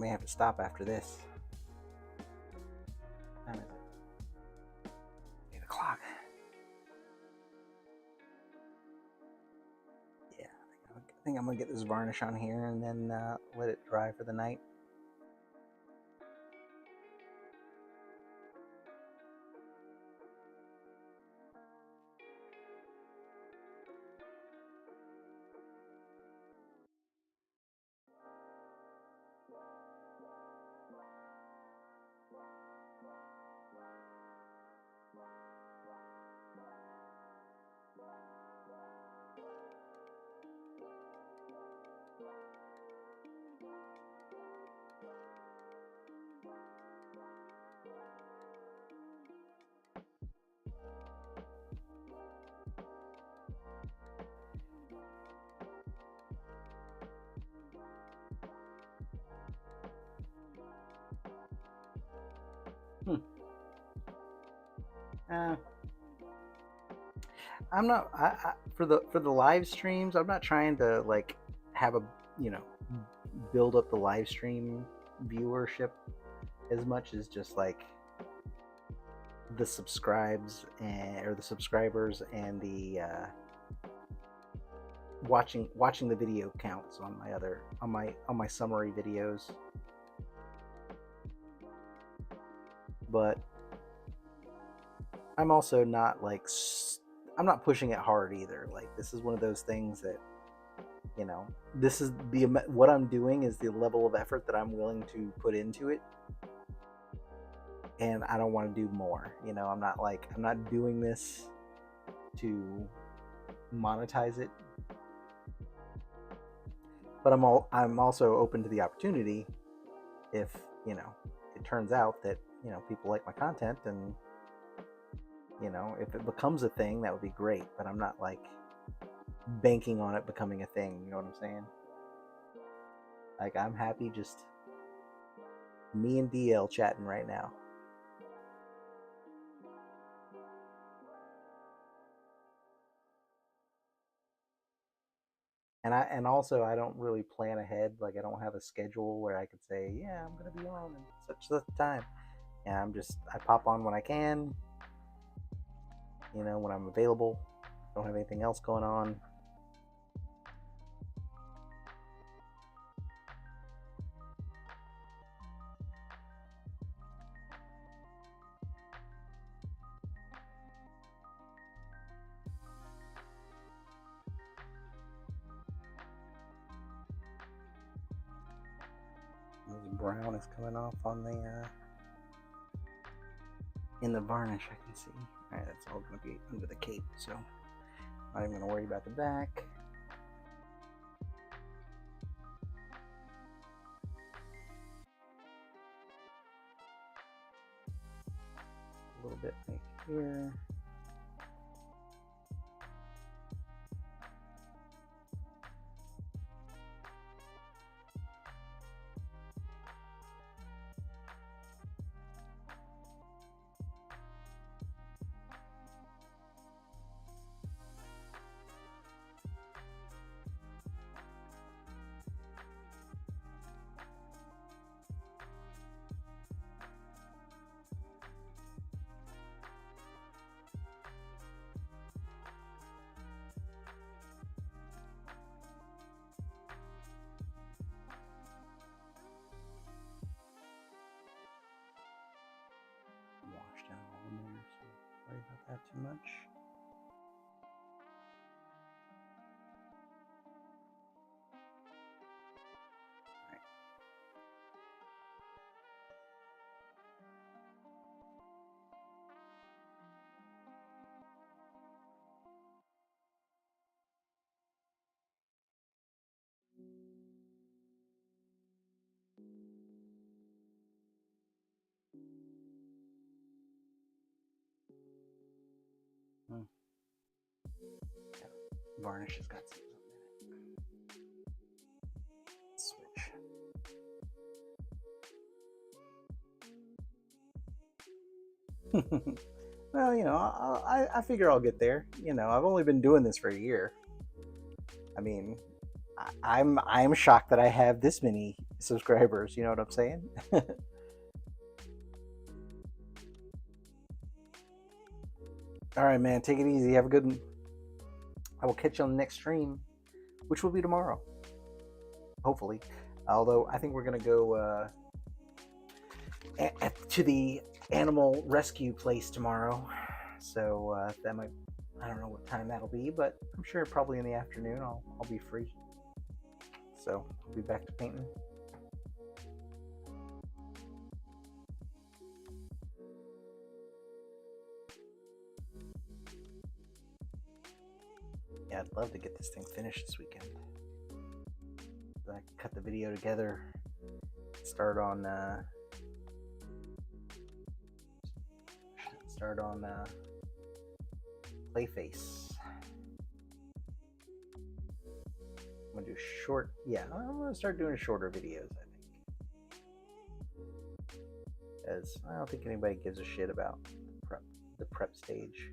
have to stop after this. What time is it? 8 o'clock. Yeah, I think I'm gonna get this varnish on here and then let it dry for the night. I'm not for the live streams. I'm not trying to like have a build up the live stream viewership as much as just like the subscribes or the subscribers and the watching the video counts on my summary videos. But I'm also not like I'm not pushing it hard either. Like this is one of those things that this is what I'm doing is the level of effort that I'm willing to put into it, and I don't want to do more. I'm not doing this to monetize it, but I'm also open to the opportunity if it turns out that people like my content, and if it becomes a thing, that would be great. But I'm not like banking on it becoming a thing. You know what I'm saying? Like I'm happy just me and DL chatting right now. And also I don't really plan ahead. Like I don't have a schedule where I could say, yeah, I'm gonna be on at such time. And I pop on when I can. When I'm available. Don't have anything else going on. brown is coming off on the in the varnish. I can see. All right, that's all going to be under the cape, so I'm not even going to worry about the back. A little bit right here. Wash down all in there, so don't worry about that too much. Varnish has got some in it. Switch. Well, you know, I figure I'll get there. You know, I've only been doing this for a year. I mean, I'm shocked that I have this many subscribers. You know what I'm saying? All right, man. Take it easy. Have a good one. I will catch you on the next stream, which will be tomorrow, hopefully. Although I think we're gonna go to the animal rescue place tomorrow, so that might, I don't know what time that'll be, but I'm sure probably in the afternoon I'll be free. So I'll be back to painting. Yeah, I'd love to get this thing finished this weekend. I can cut the video together, start on Clayface. I'm gonna do short. Yeah, I'm gonna start doing shorter videos, I think, as I don't think anybody gives a shit about the prep stage.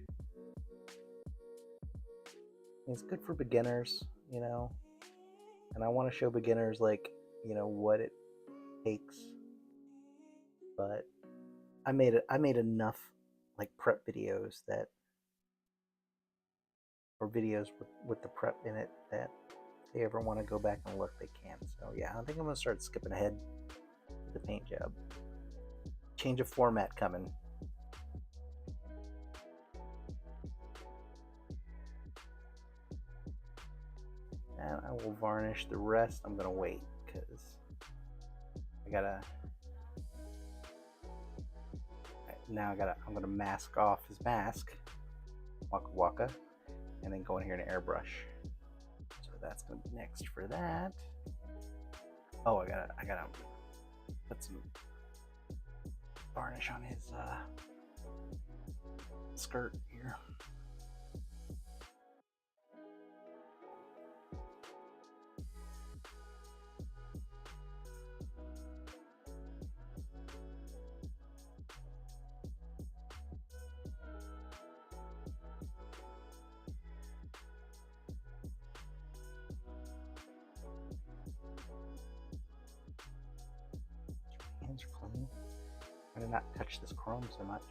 It's good for beginners, you know, and I want to show beginners, like, you know, what it takes. But I made enough like prep videos that, or videos with the prep in it, that if they ever want to go back and look, they can. So yeah, I think I'm gonna start skipping ahead with the paint job. Change of format coming. And I will varnish the rest. I'm gonna wait because I'm gonna mask off his mask, Waka Waka, and then go in here and airbrush. So that's gonna be next for that. Oh, I gotta put some varnish on his skirt here. Hands are clean. I'm gonna not touch this chrome so much.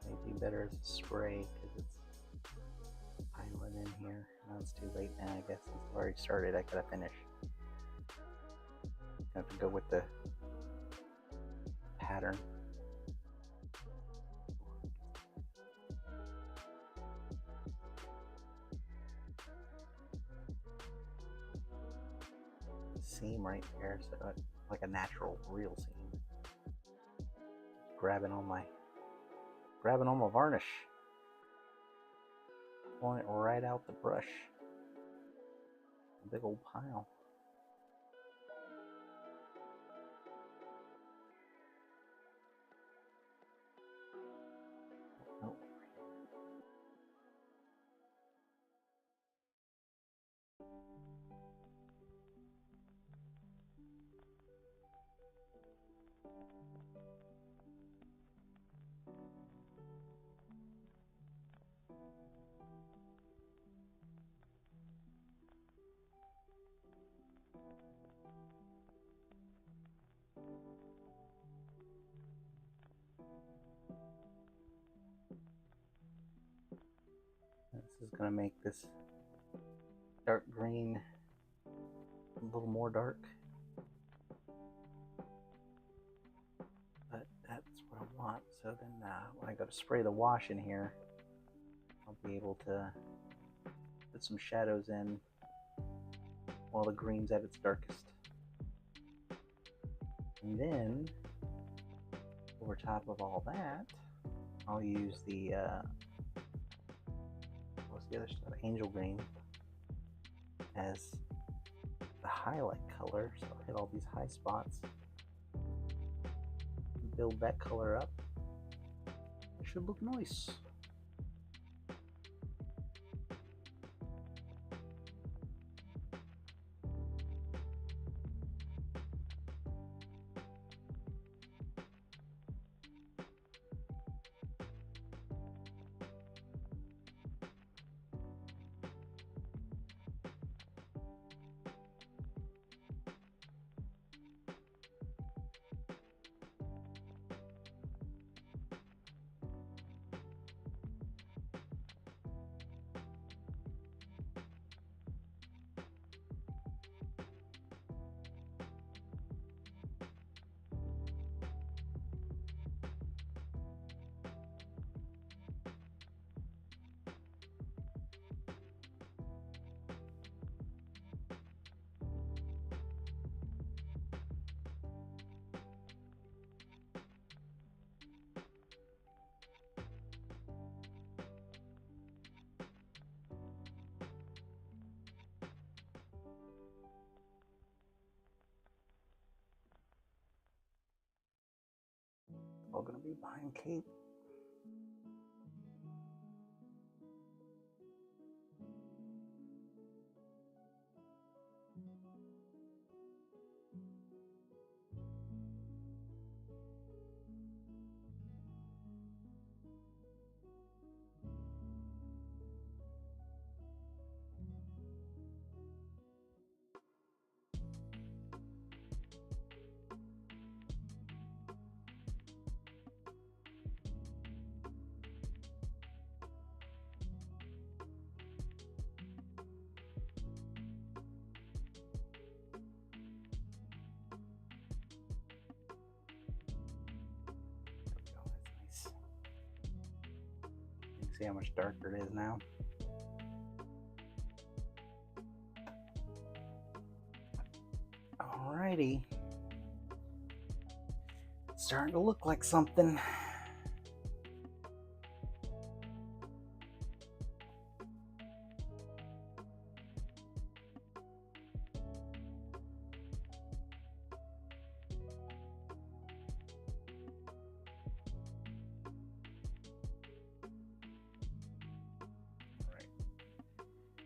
Maybe better as a spray because it's piling in here. No, it's too late now. I guess it's already started. I gotta finish. I have to go with the pattern. Seam right there, so like a natural, real seam. Grabbing all my varnish, pulling it right out the brush. Big old pile. Oh. This is going to make this dark green a little more dark, but that's what I want. So then when I go to spray the wash in here, I'll be able to put some shadows in while the green's at its darkest. And then over top of all that, I'll use the what's the other stuff? Angel green as the highlight color. So I'll hit all these high spots, build that color up. It should look nice. All gonna be behind Kate. See how much darker it is now. Alrighty. It's starting to look like something.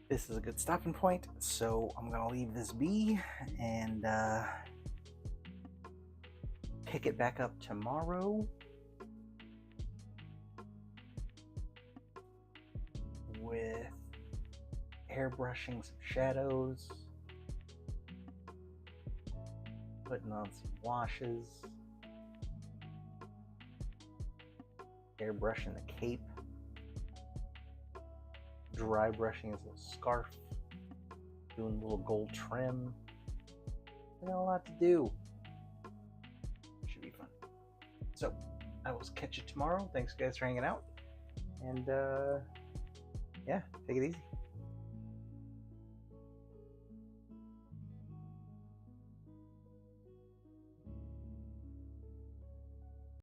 This is a good stopping point, so I'm gonna leave this be and pick it back up tomorrow with airbrushing some shadows, putting on some washes, airbrushing the cape, dry brushing his little scarf, doing a little gold trim. I got a lot to do. Should be fun. So I will catch you tomorrow. Thanks guys for hanging out, and yeah, take it easy.